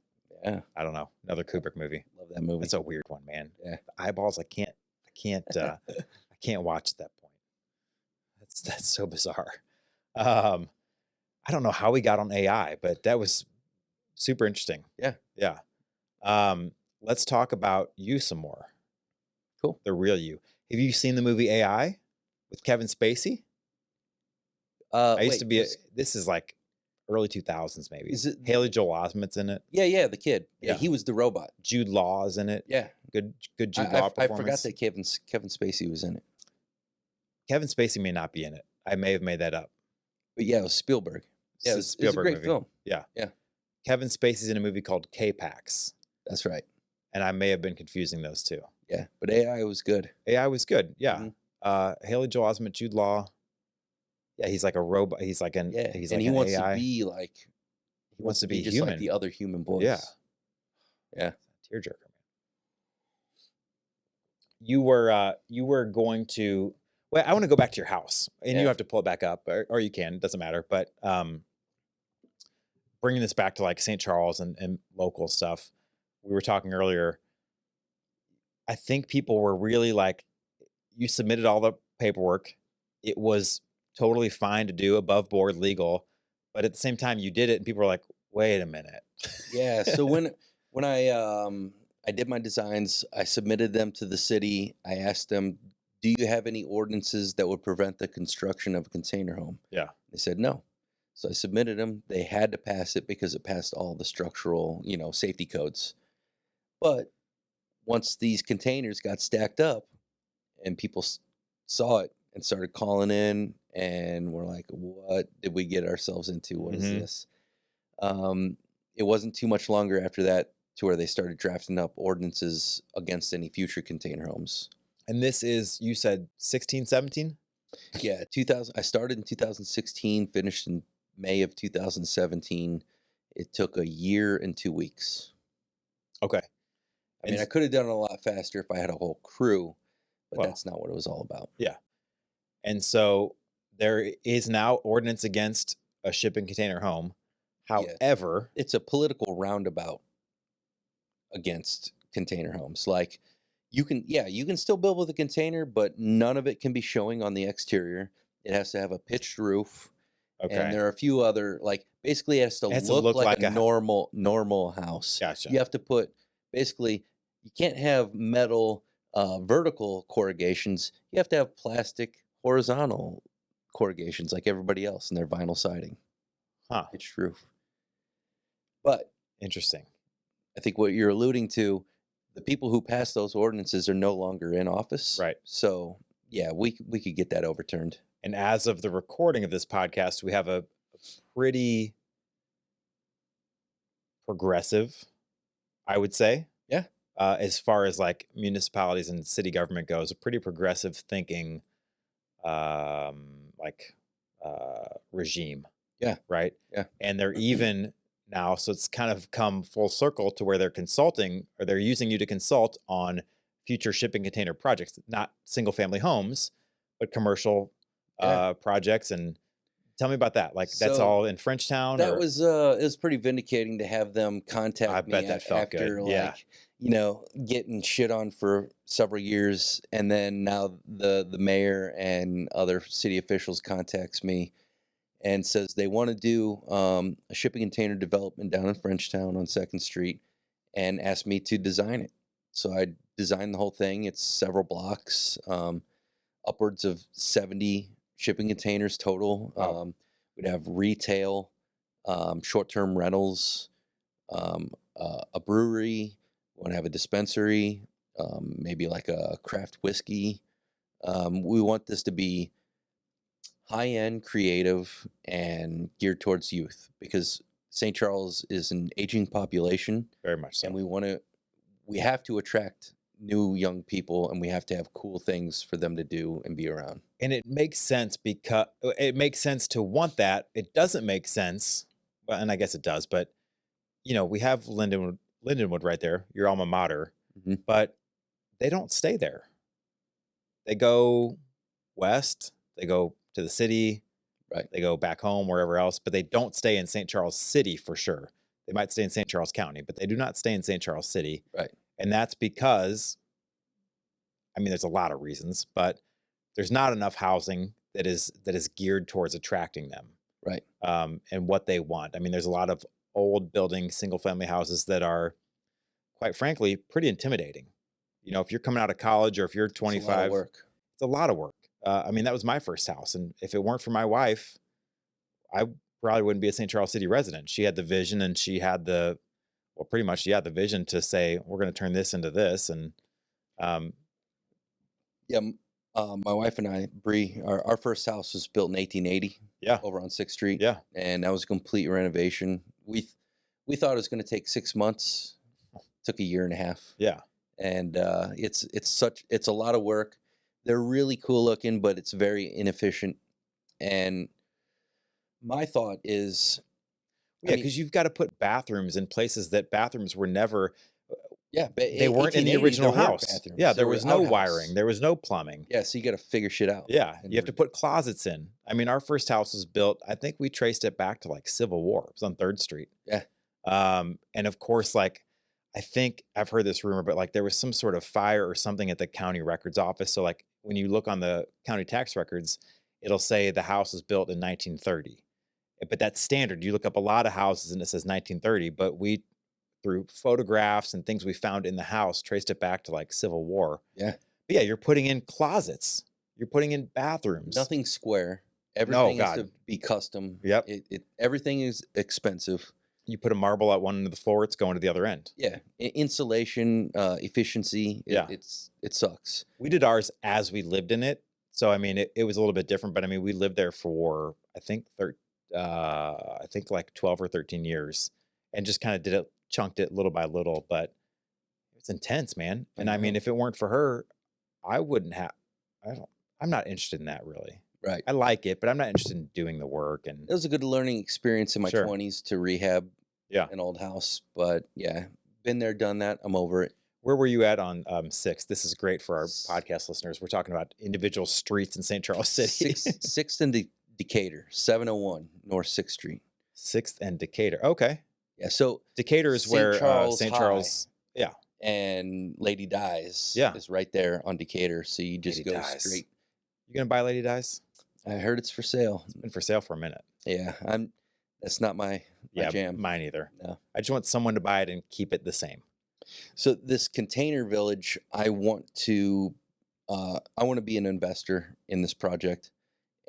Yeah. I don't know. Another Kubrick movie. Love that movie. It's a weird one, man. Yeah. The eyeballs. I can't I can't watch at that point. That's so bizarre. I don't know how we got on AI, but that was super interesting. Yeah. Yeah. Let's talk about you some more. Cool. The real you. Have you seen the movie AI with Kevin Spacey? I used to be. This is like early 2000s, maybe. Is it Haley Joel Osment's in it? Yeah, the kid. Yeah. He was the robot. Jude Law is in it. Yeah. Good Jude Law I performance. forgot that Kevin Spacey was in it. Kevin Spacey may not be in it. I may have made that up. But yeah, it was Spielberg. Yeah, it was a Spielberg great movie. film. Yeah. Yeah. Kevin Spacey's in a movie called K-Pax, That's right. and I may have been confusing those two. Yeah, but AI was good. AI was good. Yeah. Mhm. Haley Joel Osment, Jude Law. Yeah, he's like a robot. He's like an Yeah, he's and like he an wants AI. to be like He wants to be just human. like the other human boys. Yeah. Yeah. Tearjerker. You were going to. Well, I want to go back to your house, and you Yeah. have to pull it back up, or you can. It doesn't matter. But bringing this back to like St. Charles and local stuff, we were talking earlier. I think people were really like, you submitted all the paperwork. It was totally fine to do, above board, legal, but at the same time, you did it, and people were like, "Wait a minute." Yeah. So when I did my designs, I submitted them to the city. I asked them, "Do you have any ordinances that would prevent the construction of a container home?" Yeah. They said no. So I submitted them. They had to pass it because it passed all the structural, safety codes. But once these containers got stacked up and people saw it and started calling in and we're like, what did we get ourselves into? What is Mhm. this? It wasn't too much longer after that to where they started drafting up ordinances against any future container homes. And this is, you said 16, 17? Yeah, 2000. I started in 2016, finished in May of 2017. It took a year and 2 weeks. Okay. I mean, I could have done it a lot faster if I had a whole crew, but Well, that's not what it was all about. yeah. And so there is now ordinance against a shipping container home. Yeah. However, It's a political roundabout against container homes. Like you can still build with a container, but none of it can be showing on the exterior. It has to have a pitched roof. okay. And there are a few other, like, basically it has to, It has to look, look like like a a normal house. Gotcha. You have to put, basically, you can't have metal vertical corrugations. You have to have plastic horizontal corrugations like everybody else in their vinyl siding, Huh. pitched roof. But Interesting. I think what you're alluding to, the people who passed those ordinances are no longer in office. Right. So, yeah, we could get that overturned. And as of the recording of this podcast, we have a pretty progressive, I would say. Yeah. As far as like municipalities and city government goes, a pretty progressive thinking regime. Yeah. Right. Yeah. And they're even now, so it's kind of come full circle to where they're consulting, or they're using you to consult on future shipping container projects, not single family homes, but commercial projects. And tell me about that. Like, that's So, all in Frenchtown? That or? was it was pretty vindicating to have them I contact bet me that felt after good. Yeah. like, getting shit on for several years, and then now the mayor and other city officials contacts me and says they want to do a shipping container development down in Frenchtown on 2nd Street and asked me to design it. So I designed the whole thing. It's several blocks, upwards of 70 shipping containers total. Wow. We'd have retail, short-term rentals, a brewery. We want to have a dispensary, maybe like a craft whiskey. We want this to be high-end, creative, and geared towards youth because St. Charles is an aging population, Very much so. and we have to attract new young people, and we have to have cool things for them to do and be around. And it makes sense because it makes sense to want that. It doesn't make sense. Well, and I guess it does, but we have Lindenwood right there, your alma mater, Mhm. but they don't stay there. They go west, they go to the city, Right. they go back home, wherever else, but they don't stay in St. Charles City for sure. They might stay in St. Charles County, but they do not stay in St. Charles City. Right. And that's because, I mean, there's a lot of reasons, but there's not enough housing that is geared towards attracting them. Right. And what they want. I mean, there's a lot of old building single family houses that are, quite frankly, pretty intimidating. If you're coming out of college or if you're 25, It's a lot of work. it's a lot of work. I mean, that was my first house. And if it weren't for my wife, I probably wouldn't be a St. Charles City resident. She had the vision, and she had the vision to say, we're going to turn this into this. And Yeah, My wife and I, Bree, our first house was built in 1880 Yeah. over on 6th Street. Yeah. And that was a complete renovation. We thought it was going to take 6 months. Took a year and a half. Yeah. And it's a lot of work. They're really cool looking, but it's very inefficient. And my thought is, Yeah, because you've got to put bathrooms in places that bathrooms were never. Yeah, but They weren't in the 1880, original there weren't house. bathrooms. Yeah, there There was were no outhouse. wiring. There was no plumbing. Yeah, so you got to figure shit out. Yeah, And you have to put closets in. I mean, our first house was built, I think we traced it back to like Civil War. It was on 3rd Street. Yeah. And of course, like, I think I've heard this rumor, but like there was some sort of fire or something at the county records office. So like when you look on the county tax records, it'll say the house was built in 1930. But that's standard. You look up a lot of houses and it says 1930, but we, through photographs and things we found in the house, traced it back to like Civil War. Yeah. But yeah, you're putting in closets. You're putting in bathrooms. Nothing square. Everything has God. to be custom. Yep. Everything is expensive. You put a marble at one end of the floor, it's going to the other end. Yeah. Insulation, efficiency. Yeah. It sucks. We did ours as we lived in it. So, I mean, it was a little bit different, but I mean, we lived there for, I think like 12 or 13 years and just kind of chunked it little by little, but it's intense, man. And I mean, if it weren't for her, I'm not interested in that really. Right. I like it, but I'm not interested in doing the work. And it was a good learning experience in my Sure. 20s to rehab Yeah. an old house. But yeah, been there, done that. I'm over it. Where were you at on 6th? This is great for our podcast listeners. We're talking about individual streets in St. Charles City. 6th and Decatur, 701 North 6th Street. 6th and Decatur. Okay. Yeah, so Decatur is St. where Charles St. High. Charles. Yeah. And Lady Dies Yeah. is right there on Decatur. So you just Lady go Dies. straight. You gonna buy Lady Dies? I heard it's for sale. It's been for sale for a minute. Yeah, that's not my jam. Mine either. No. I just want someone to buy it and keep it the same. So this container village, I want to be an investor in this project.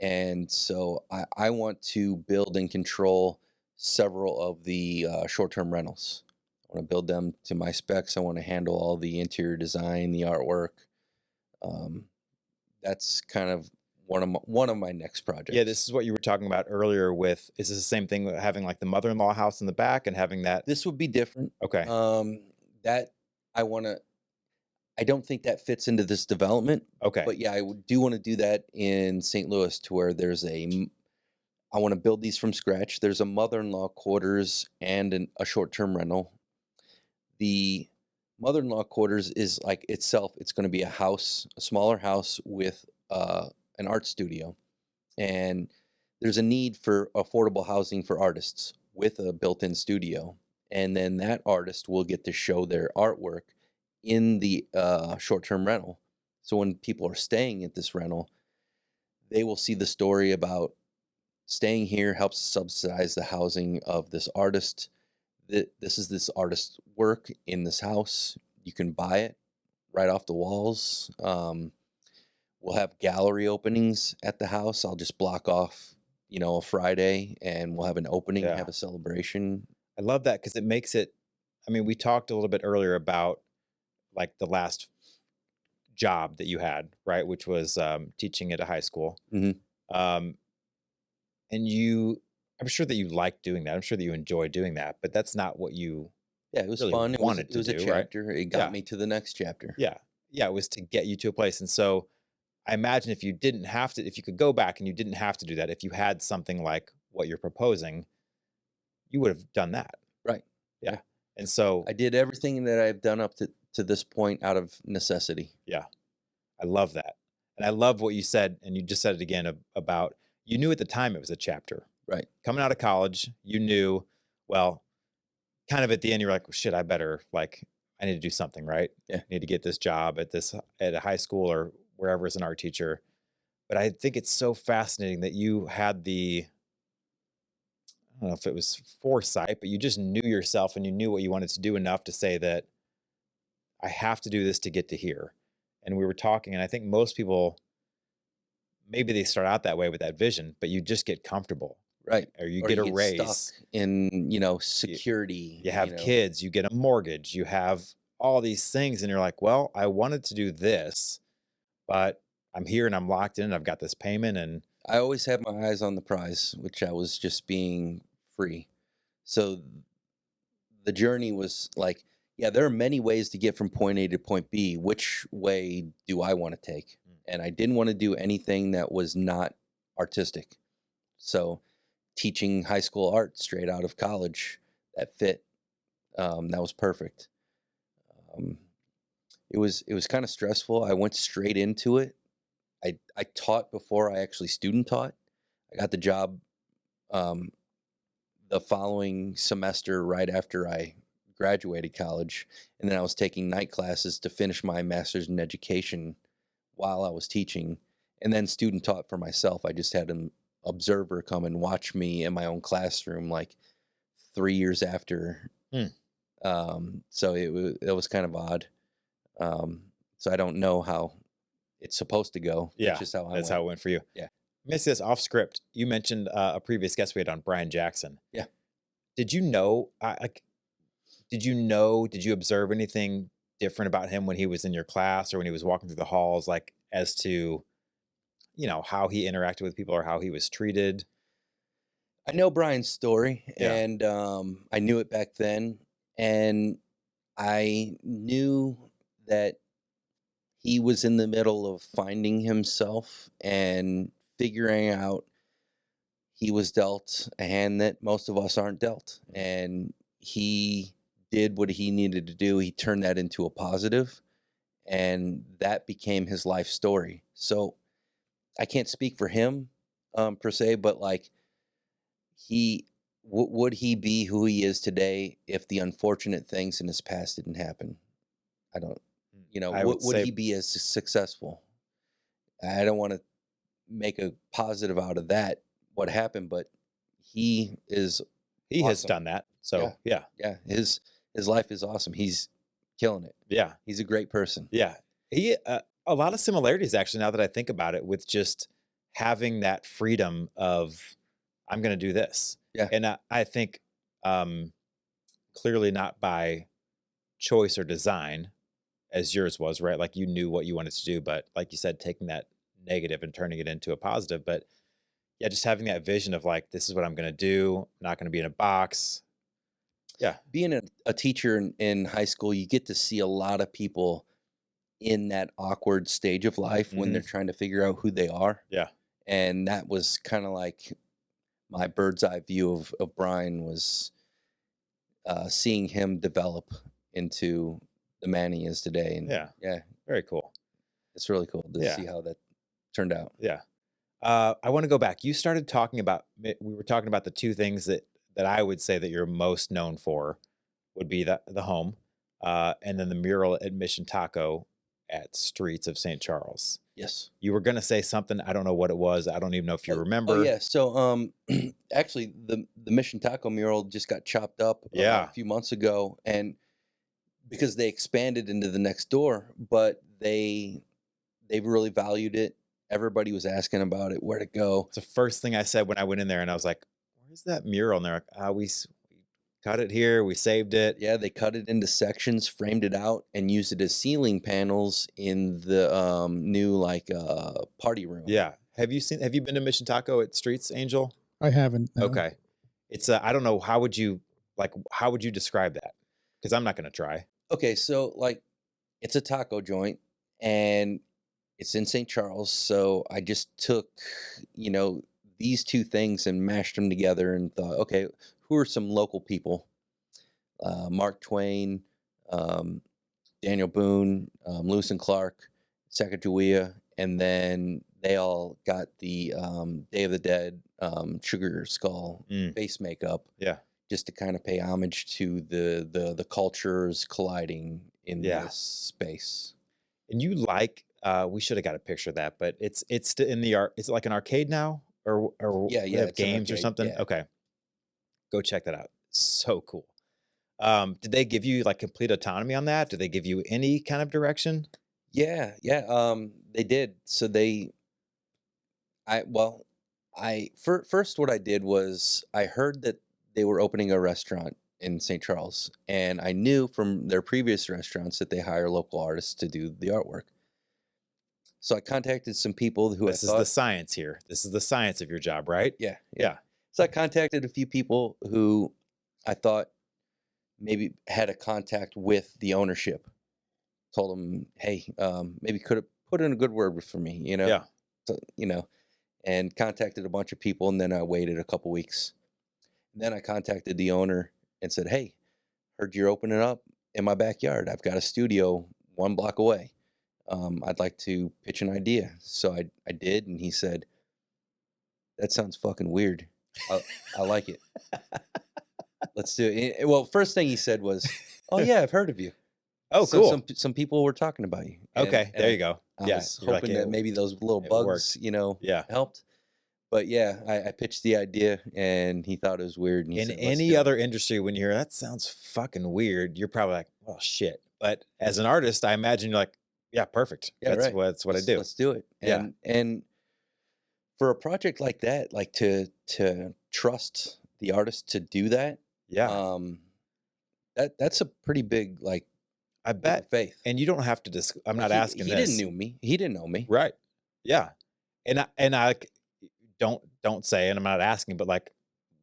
And so I want to build and control several of the short-term rentals. I want to build them to my specs. I want to handle all the interior design, the artwork. That's kind of one of my next projects. Yeah, this is what you were talking about earlier with, is this the same thing with having like the mother-in-law house in the back and having that? This would be different. Okay. That I don't think that fits into this development. Okay. But yeah, do want to do that in St. Louis to where I want to build these from scratch. There's a mother-in-law quarters and a short-term rental. The mother-in-law quarters is like itself, it's going to be a smaller house with an art studio. And there's a need for affordable housing for artists with a built-in studio. And then that artist will get to show their artwork in the short-term rental. So when people are staying at this rental, they will see the story about staying here helps subsidize the housing of this artist. This is this artist's work in this house. You can buy it right off the walls. We'll have gallery openings at the house. I'll just block off, a Friday, and we'll have an opening, have a celebration. I love that because it makes it, I mean, we talked a little bit earlier about like the last job that you had, right? Which was teaching at a high school. Mm-hmm. And I'm sure that you like doing that. I'm sure that you enjoy doing that, but that's not what you it was really fun. It was to a do, chapter. right? It got me to the next chapter. Yeah. It was to get you to a place. And so I imagine if you could go back and you didn't have to do that, if you had something like what you're proposing, you would have done that. Right. Yeah. And so I did everything that I've done up to this point out of necessity. Yeah. I love that. And I love what you said, and you just said it again about, you knew at the time it was a chapter. Right. Coming out of college, you knew, well, kind of at the end, you're like, well, shit, I need to do something, right? Yeah. I need to get this job at a high school or wherever as an art teacher. But I think it's so fascinating that you had I don't know if it was foresight, but you just knew yourself and you knew what you wanted to do enough to say that I have to do this to get to here. And we were talking, and I think most people, maybe they start out that way with that vision, but you just get comfortable. Right. Or you get a raise. Stuck in, security. You have kids, you get a mortgage, you have all these things, and you're like, well, I wanted to do this, but I'm here and I'm locked in. I've got this payment, and I always had my eyes on the prize, which I was just being free. So the journey was like, yeah, there are many ways to get from point A to point B. Which way do I want to take? And I didn't want to do anything that was not artistic. So teaching high school art straight out of college, that fit. That was perfect. It was kind of stressful. I went straight into it. I taught before I actually student taught. I got the job the following semester right after I graduated college, and then I was taking night classes to finish my master's in education while I was teaching, and then student taught for myself. I just had an observer come and watch me in my own classroom like 3 years after. So it was kind of odd. So I don't know how it's supposed to go. yeah, That's just how that's how it went for you. Yeah. Let me say this off script. You mentioned a previous guest we had on, Brian Jackson. Yeah. Did you know? Did you observe anything different about him when he was in your class or when he was walking through the halls, like as to, how he interacted with people or how he was treated? I know Brian's story, Yeah. and I knew it back then, and I knew that he was in the middle of finding himself and figuring out he was dealt a hand that most of us aren't dealt, and he did what he needed to do. He turned that into a positive, and that became his life story. So I can't speak for him per se, but like would he be who he is today if the unfortunate things in his past didn't happen? I don't, I would would say- he be as successful? I don't want to make a positive out of that, what happened, but he is, He has awesome. done that. So yeah. his life is awesome. He's killing it. Yeah. He's a great person. Yeah. He, a lot of similarities actually, now that I think about it, with just having that freedom of, I'm going to do this. Yeah. And I think clearly not by choice or design as yours was, right? Like you knew what you wanted to do, but like you said, taking that negative and turning it into a positive. But yeah, just having that vision of like, this is what I'm going to do. I'm not going to be in a box. Yeah. Being a teacher in high school, you get to see a lot of people in that awkward stage of life when they're trying to figure out who they are. Yeah. And that was kind of like my bird's eye view of Brian, was seeing him develop into the man he is today. And Yeah. Very cool. it's really cool to see how that turned out. Yeah. I want to go back. You started talking about, we were talking about the two things that I would say that you're most known for would be the home, and then the mural at Mission Taco at Streets of St. Charles. Yes. You were going to say something. I don't know what it was. I don't even know if you remember. Oh yeah. So actually the Mission Taco mural just got chopped up a few months ago, and because they expanded into the next door, but they really valued it. Everybody was asking about it, where to go. It's the first thing I said when I went in there, and I was like, where's that mural? And they're like, we cut it here. We saved it. Yeah, they cut it into sections, framed it out, and used it as ceiling panels in the new party room. Yeah. Have you been to Mission Taco at Streets, Angel? I haven't. No. Okay. It's I don't know, how would you describe that? Because I'm not going to try. Okay, so it's a taco joint, and it's in St. Charles. So I just took, these two things and mashed them together and thought, okay, who are some local people? Mark Twain, Daniel Boone, Lewis and Clark, Sacagawea, and then they all got the Day of the Dead Sugar Skull face makeup. Yeah. Just to kind of pay homage to the cultures colliding in this space. And you we should have got a picture of that, but it's in the art. Is it like an arcade now, or Yeah, they have it's an games or arcade, something? yeah. Okay, go check that out. So cool. Did they give you like complete autonomy on that? Did they give you any kind of direction? Yeah, they did. So first what I did was I heard that they were opening a restaurant in St. Charles, and I knew from their previous restaurants that they hire local artists to do the artwork. So I contacted some people who This is the science here. This is the science of your job, right? yeah. Yeah. So I contacted a few people who I thought maybe had a contact with the ownership. Told them, hey, maybe could have put in a good word for me, Yeah. So, and contacted a bunch of people, and then I waited a couple weeks. And then I contacted the owner and said, hey, heard you're opening up in my backyard. I've got a studio 1 block away. I'd like to pitch an idea. So I did, and he said, that sounds fucking weird. I like it. Let's do it. Well, first thing he said was, oh yeah, I've heard of you. Oh, So cool. some people were talking about you. Okay, there you go. I Yeah, was you're like, hoping that maybe those little it bugs, worked. Yeah. helped. But yeah, I pitched the idea, and he thought it was weird. And he In said, "Let's any do it." other industry, when you hear that sounds fucking weird, you're probably like, well, shit. But as an artist, I imagine you're like, yeah, perfect. Yeah, That's right. what I do. Let's do it. Yeah. And for a project like that, like to trust the artist to do that, Yeah. that's a pretty big I leap of bet. faith. And you don't have to I'm Like, not asking he this. didn't know me. He didn't know me. Right. Yeah. And I don't say, and I'm not asking, but like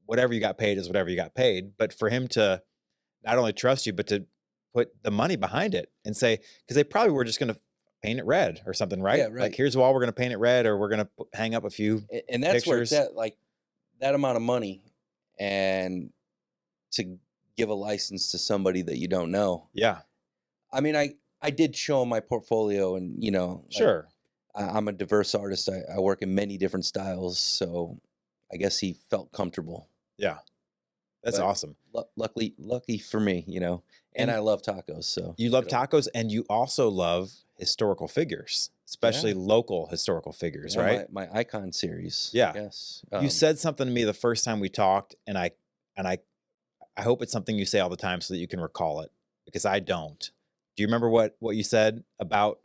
whatever you got paid is whatever you got paid. But for him to not only trust you, but to put the money behind it and say, because they probably were just going to paint it red or something, right? Yeah, Like, right. here's the wall, we're going to paint it red, or we're going to hang up a few. And that's where it's pictures. at, like that amount of money, and to give a license to somebody that you don't know. Yeah. I mean, I did show him my portfolio, and like, Sure. I'm a diverse artist. I work in many different styles, so I guess he felt comfortable. Yeah. That's But awesome. lucky for me, and I love tacos. So You love tacos, and you also love historical figures, especially local historical figures, yeah, right? My icon series. Yeah. Yes. You said something to me the first time we talked, and I hope it's something you say all the time so that you can recall it, because I don't. Do you remember what you said about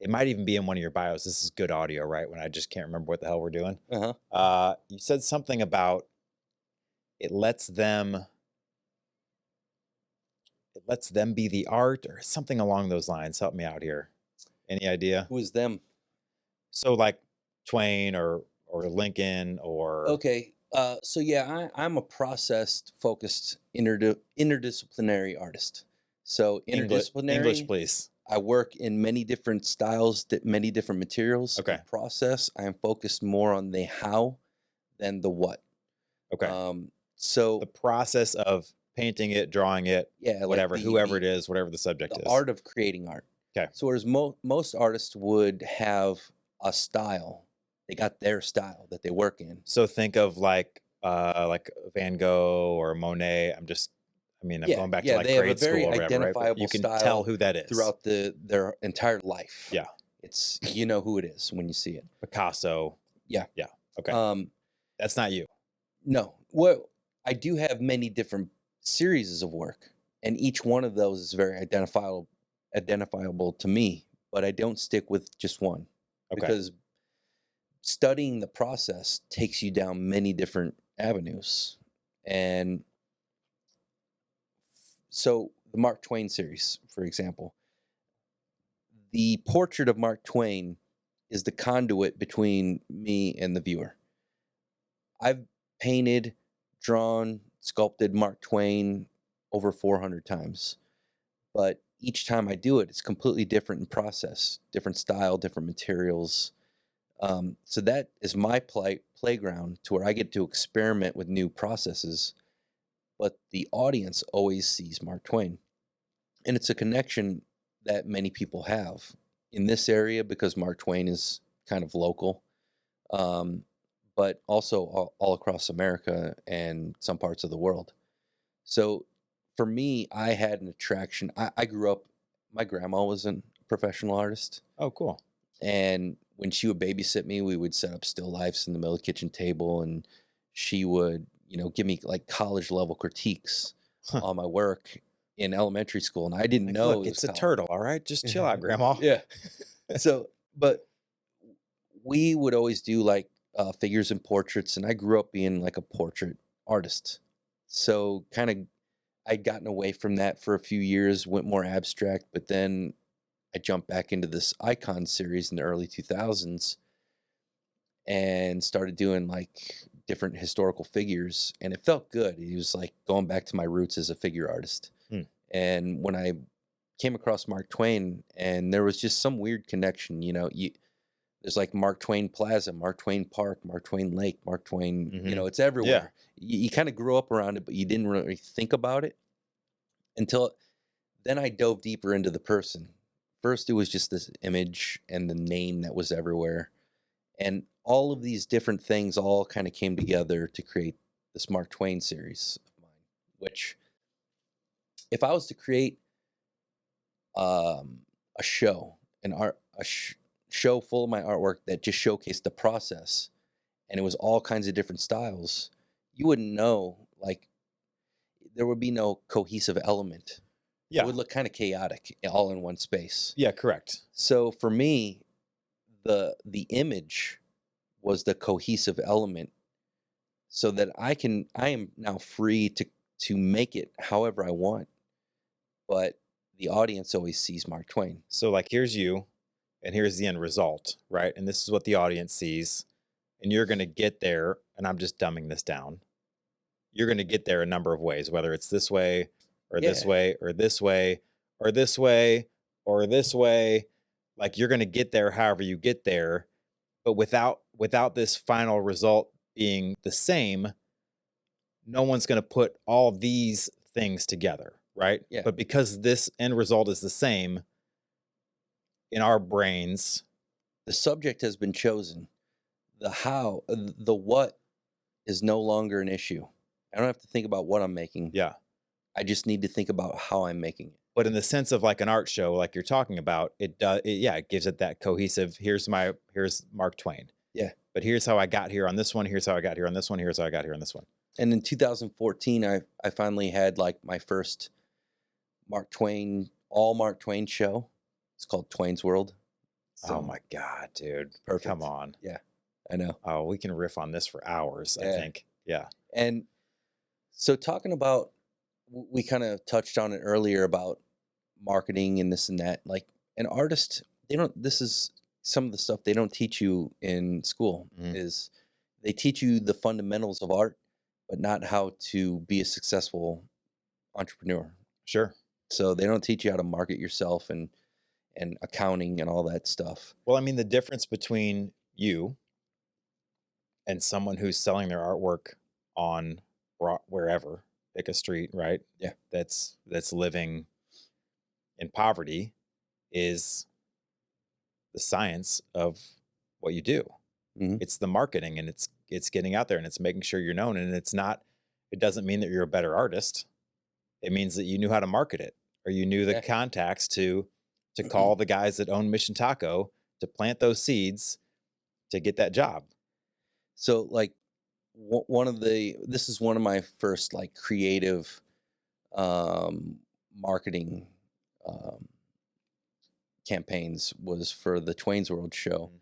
it might even be in one of your bios. This is good audio, right? When I just can't remember what the hell we're doing. You said something about it lets them be the art, or something along those lines. Help me out here. Any idea? Who is them? So like Twain or Lincoln or Okay. So yeah, I'm a process-focused interdisciplinary artist. So interdisciplinary. English, please. I work in many different styles, many different materials. Okay. The process, I am focused more on the how than the what. Okay. So The process of painting it, drawing it, yeah, like whatever, the- whoever the- it is, whatever the subject the is. art of creating art. Okay. So whereas most artists would have a style, they got their style that they work in. So think of like Van Gogh or Monet. I'm Yeah, going back yeah, to like they have a grade school very or whatever, right? But identifiable you can style tell who that is. Throughout their entire life. Yeah. It's you know who it is when you see it. Picasso. Yeah. Yeah. Okay. That's not you. No. Well, I do have many different series of work, and each one of those is very identifiable to me, but I don't stick with just one. Okay. Because studying the process takes you down many different avenues. And so the Mark Twain series, for example, the portrait of Mark Twain is the conduit between me and the viewer. I've painted, drawn, sculpted Mark Twain over 400 times. But each time I do it, it's completely different in process, different style, different materials. So that is my playground to where I get to experiment with new processes. But the audience always sees Mark Twain. And it's a connection that many people have in this area because Mark Twain is kind of local, but also all across America and some parts of the world. So for me, I had an attraction. I grew up, my grandma was a professional artist. Oh, cool. And when she would babysit me, we would set up still lifes in the middle of the kitchen table, and she would, give me like college level critiques on my work in elementary school. And I didn't Like, know look, it was it's a college. turtle. All right, just chill out, Grandma. Yeah. So, but we would always do like figures and portraits, and I grew up being like a portrait artist. So kind of I'd gotten away from that for a few years, went more abstract, but then I jumped back into this Icon series in the early 2000s and started doing like different historical figures, and it felt good. It was like going back to my roots as a figure artist. Hmm. And when I came across Mark Twain, and there was just some weird connection, there's like Mark Twain Plaza, Mark Twain Park, Mark Twain Lake, Mark Twain, Mhm. it's everywhere. You kind of grew up around it, but you didn't really think about it until then I dove deeper into the person. First, it was just this image and the name that was everywhere. And all of these different things all kind of came together to create this Mark Twain series of mine, which if I was to create a show, show full of my artwork that just showcased the process, and it was all kinds of different styles, you wouldn't know, like, there would be no cohesive element. It Yeah. would look kind of chaotic all in one space. Yeah, correct. So for me, the image was the cohesive element, so that I am now free to make it however I want. But the audience always sees Mark Twain. So like here's you and here's the end result, right? And this is what the audience sees. And you're going to get there, and I'm just dumbing this down. You're going to get there a number of ways, whether it's this way or this Yeah. way or this way or this way or this way. Like you're going to get there however you get there, but without this final result being the same, no one's going to put all these things together, right? Yeah. But because this end result is the same in our brains, The subject has been chosen. The how, the what is no longer an issue. I don't have to think about what I'm making. yeah. I just need to think about how I'm making it. But in the sense of like an art show, like you're talking about, it gives it that cohesive. Here's Mark Twain. Yeah. But here's how I got here on this one. Here's how I got here on this one. Here's how I got here on this one. And in 2014, I finally had like my first all Mark Twain show. It's called Twain's World. Oh my God, dude. Perfect. Come on. Yeah, I know. Oh, we can riff on this for hours, I Yeah. think. Yeah. And so talking about, we kind of touched on it earlier about marketing and this and that. Like an artist, this is some of the stuff they don't teach you in school. Mhm. Is they teach you the fundamentals of art, but not how to be a successful entrepreneur. Sure. So they don't teach you how to market yourself and accounting and all that stuff. Well, I mean, the difference between you and someone who's selling their artwork on wherever, pick a street, right? Yeah. That's living in poverty is the science of what you do. Mhm. It's the marketing, and it's getting out there, and it's making sure you're known. And it doesn't mean that you're a better artist. It means that you knew how to market it, or you knew the Yeah. contacts to call the guys that own Mission Taco to plant those seeds to get that job. So like this is one of my first like creative marketing campaigns was for the Twain's World show. Mhm.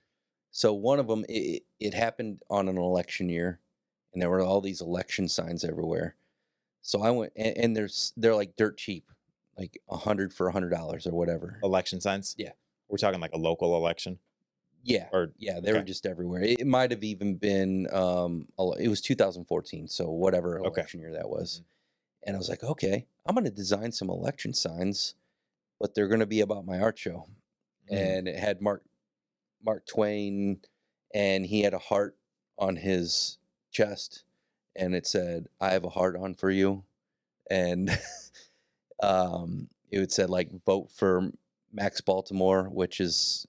So one of them, it happened on an election year, and there were all these election signs everywhere. So I went, and they're like dirt cheap, like $100 for $100 or whatever. Election signs? Yeah. We're talking like a local election? Yeah, Or they were okay. just everywhere. It might have even been it was 2014, so whatever Okay. election year that was. Mhm. And I was like, okay, I'm going to design some election signs, but they're going to be about my art show. Mm. And it had Mark Twain, and he had a heart on his chest, and it said, "I have a heart on for you," and it would said like, "Vote for Max Baltimore," which is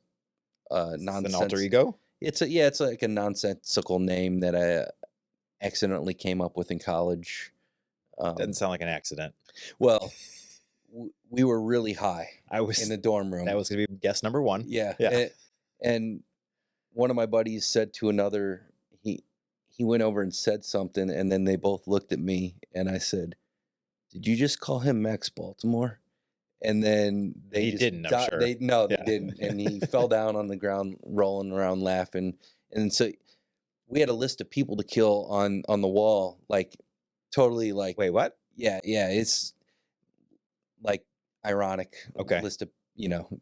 nonsense. An alter ego? It's like a nonsensical name that I accidentally came up with in college. Doesn't sound like an accident. Well, we were really high I was in the dorm room. that was gonna be guess number one. Yeah. Yeah. And one of my buddies said to another, he went over and said something, and then they both looked at me, and I said, "Did you just call him Max Baltimore?" And then they He just didn't, I'm di- sure. They Yeah. didn't, and he fell down on the ground, rolling around, laughing. And so we had a list of people to kill on the wall, like totally like Wait, what? yeah, it's like ironic. Okay. List of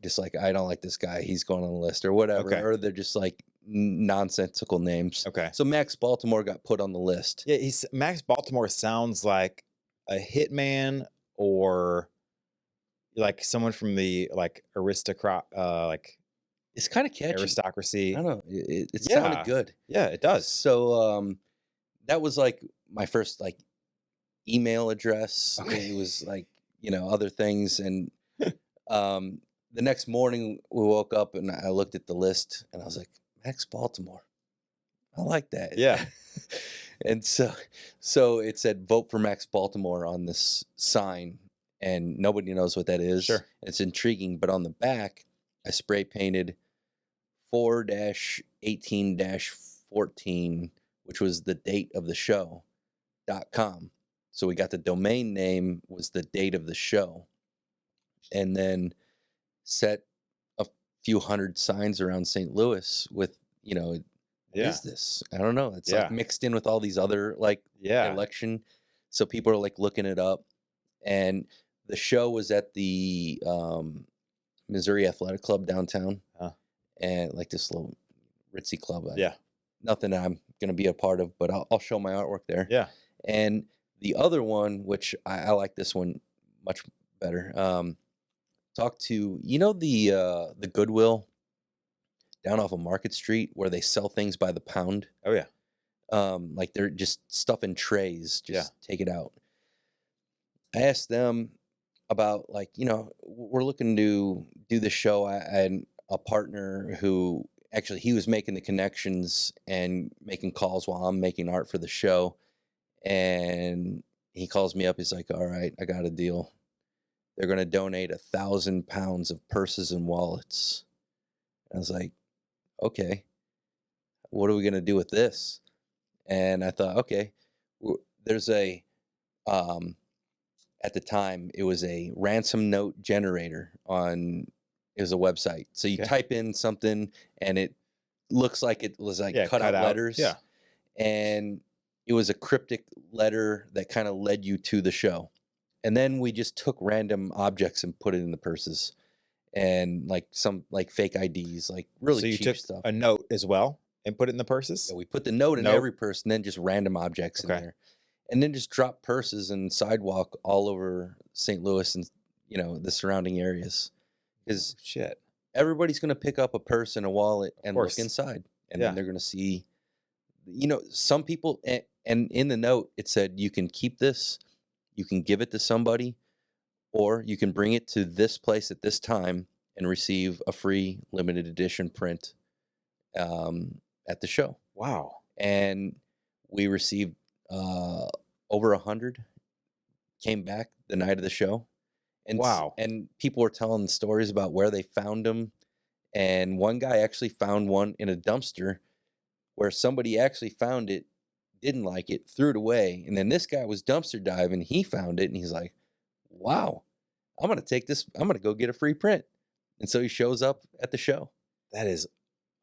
just like, I don't like this guy, he's going on the list or whatever. Okay. Or they're just like nonsensical names. Okay. So Max Baltimore got put on the list. Yeah, Max Baltimore sounds like a hitman or like someone from the like aristocrat, like It's kind of catchy. aristocracy. I don't know. It sounded Yeah. good. Yeah, it does. So that was like my first like email address. Okay. It was like, other things. And the next morning we woke up and I looked at the list and I was like, Max Baltimore. I like that. Yeah. And so it said vote for Max Baltimore on this sign, and nobody knows what that is. Sure. It's intriguing, but on the back I spray painted 4-18-14, which was the date of the show .com. So we got the domain name was the date of the show, and then set a few hundred signs around St. Louis with, what is this? I don't know. It's like mixed in with all these other like election. So people are like looking it up. And the show was at the Missouri Athletic Club downtown. And like this little ritzy club. Nothing that I'm going to be a part of, but I'll show my artwork there. Yeah. And the other one, which I like this one much better. Talk to, the Goodwill down off of Market Street where they sell things by the pound. Oh yeah. Like they're just stuff in trays. Just take it out. I asked them about like, we're looking to do the show. I had a partner who actually he was making the connections and making calls while I'm making art for the show. And he calls me up. He's like, all right, I got a deal. They're going to donate 1,000 pounds of purses and wallets. And I was like, okay, what are we going to do with this? And I thought, okay, there's a, at the time, it was a ransom note generator it was a website. So you type in something and it looks like it was like cut out letters. Yeah. And it was a cryptic letter that kind of led you to the show. And then we just took random objects and put it in the purses, and like some like fake IDs, like really cheap stuff. A note as well and put it in the purses. So we put the note in every purse, and then just random objects in there, and then just drop purses and sidewalk all over St. Louis and the surrounding areas, because everybody's gonna pick up a purse and a wallet and look inside, and then they're gonna see, some people. And in the note it said you can keep this. You can give it to somebody, or you can bring it to this place at this time and receive a free limited edition print at the show. Wow. And we received over 100 came back the night of the show. And wow. And people were telling stories about where they found them. And one guy actually found one in a dumpster where somebody actually found it, didn't like it, threw it away. And then this guy was dumpster diving. He found it and he's like, wow, I'm going to take this. I'm going to go get a free print. And so he shows up at the show. That is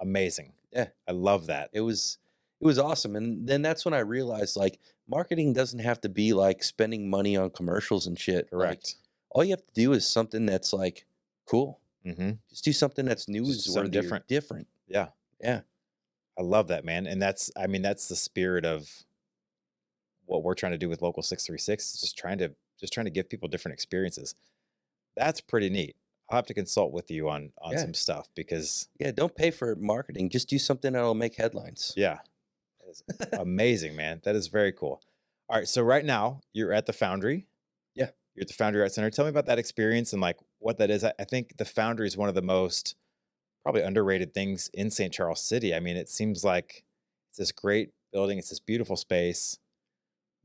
amazing. Yeah. I love that. It was awesome. And then that's when I realized like marketing doesn't have to be like spending money on commercials and shit. Correct. Like, all you have to do is something that's like cool. Mm-hmm. Just do something that's newsworthy, different. Yeah. Yeah. I love that, man. And that's the spirit of what we're trying to do with Local 636. Just trying to give people different experiences. That's pretty neat. I'll have to consult with you on some stuff because don't pay for marketing. Just do something that'll make headlines. Yeah. That is amazing, man. That is very cool. All right. So right now you're at the Foundry. Yeah. You're at the Foundry Art Center. Tell me about that experience and like what that is. I think the Foundry is one of the most probably underrated things in St. Charles City. I mean, it seems like it's this great building. It's this beautiful space.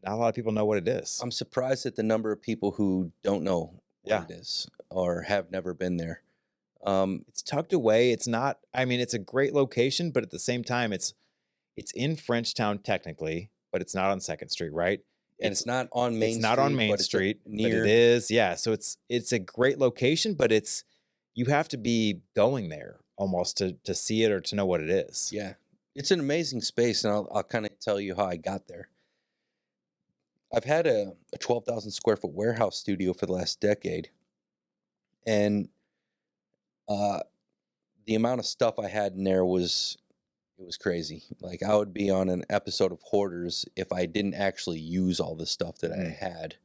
Not a lot of people know what it is. I'm surprised at the number of people who don't know what it is or have never been there. It's tucked away. It's not, it's a great location, but at the same time, it's in Frenchtown technically, but it's not on 2nd Street, right? And it's not on Main Street. It's not on Main Street, but it is. Yeah. So it's a great location, but you have to be going there almost to see it or to know what it is. Yeah. It's an amazing space, and I'll kind of tell you how I got there. I've had a 12,000 square foot warehouse studio for the last decade, and The amount of stuff I had in there was crazy. Like I would be on an episode of Hoarders if I didn't actually use all the stuff that I had.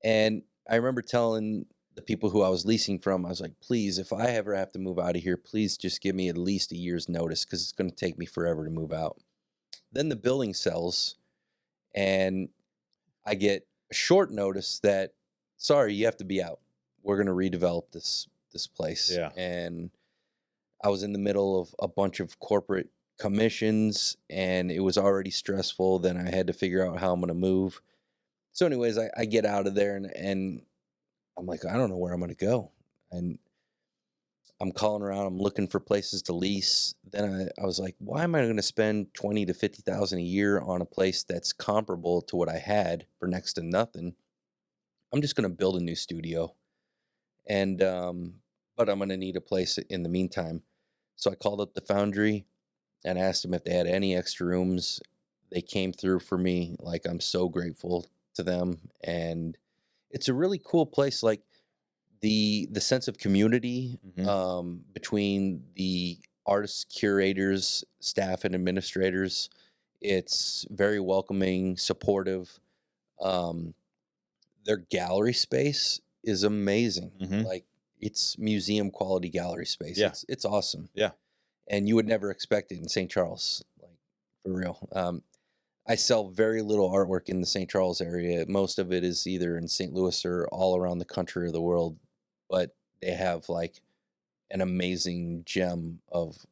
And I remember telling the people who I was leasing from, I was like, please, if I ever have to move out of here, please just give me at least a year's notice because it's going to take me forever to move out. Then the building sells and I get a short notice that, sorry, you have to be out. We're going to redevelop this place. Yeah. And I was in the middle of a bunch of corporate commissions and it was already stressful. Then I had to figure out how I'm going to move. So anyways, I get out of there and I'm like, I don't know where I'm going to go. And I'm calling around. I'm looking for places to lease. Then I was like, why am I going to spend $20,000 to $50,000 a year on a place that's comparable to what I had for next to nothing? I'm just going to build a new studio. And, but I'm going to need a place in the meantime. So I called up the Foundry and asked them if they had any extra rooms. They came through for me. Like, I'm so grateful to them. And it's a really cool place. Like the sense of community, between the artists, curators, staff, and administrators. It's very welcoming, supportive. Their gallery space is amazing. Like it's museum quality gallery space. Yeah. It's awesome. Yeah. And you would never expect it in St. Charles, like for real. I sell very little artwork in the St. Charles area. Most of it is either in St. Louis or all around the country or the world, but they have like an amazing gem of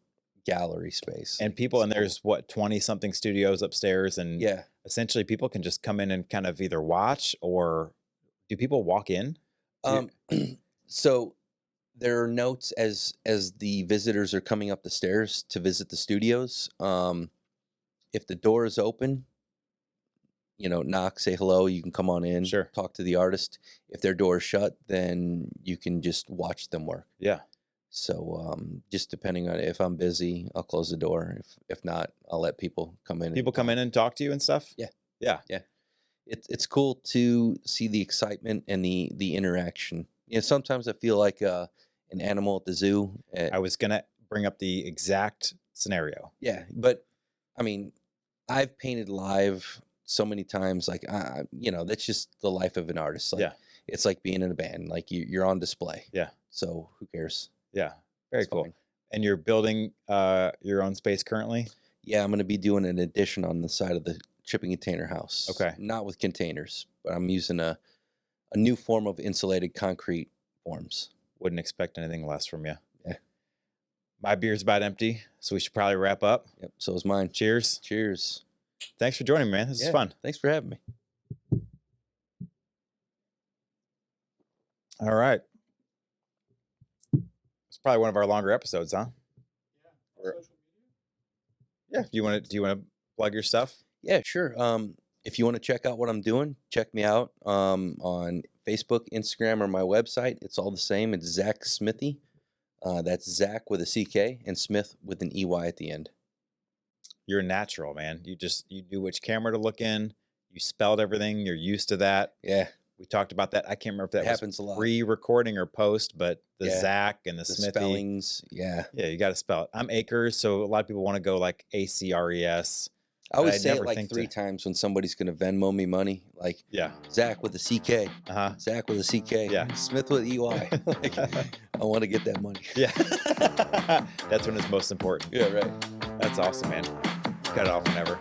gallery space. And people, and there's what, 20 something studios upstairs. And yeah, essentially people can just come in and kind of either watch, or do people walk in? So there are notes as the visitors are coming up the stairs to visit the studios. If the door is open, knock, say hello, you can come on in, Sure. talk to the artist. If their door is shut, then you can just watch them work. Yeah. So just depending on if I'm busy, I'll close the door. If not, I'll let people come in. People come in and talk to you and stuff? Yeah. Yeah. Yeah. It's cool to see the excitement and the interaction. Sometimes I feel like an animal at the zoo. I was going to bring up the exact scenario. Yeah. But I mean, I've painted live so many times. Like, that's just the life of an artist. Like, Yeah. It's like being in a band. Like you're on display. Yeah. So who cares? Yeah. Very It's cool. fine. And you're building your own space currently? Yeah, I'm going to be doing an addition on the side of the shipping container house. Okay. Not with containers, but I'm using a new form of insulated concrete forms. Wouldn't expect anything less from you. Yeah. My beer's about empty, so we should probably wrap up. Yep. So is mine. Cheers. Cheers. Thanks for joining me, man. This is fun. Thanks for having me. All right. It's probably one of our longer episodes, huh? Yeah. Do you want to plug your stuff? Yeah, sure. If you want to check out what I'm doing, check me out on Facebook, Instagram, or my website. It's all the same. It's Zack Smithey. That's Zack with a CK and Smith with an EY at the end. You're a natural, man. You knew which camera to look in. You spelled everything. You're used to that. Yeah. We talked about that. I can't remember if that happens was a lot. pre-recording or post, but the Yeah. Zack and the Smithy. Spellings. Yeah. Yeah, you got to spell it. I'm Akers, so a lot of people want to go like ACRES. I always I'd say it never like think 3 to- times when somebody's going to Venmo me money. Like, Yeah. Zack with a CK. Uh-huh. Zack with a CK. Yeah. Smith with EY. Like, I want to get that money. Yeah. That's when it's most important. Yeah, right. That's awesome, man. Cut it off whenever.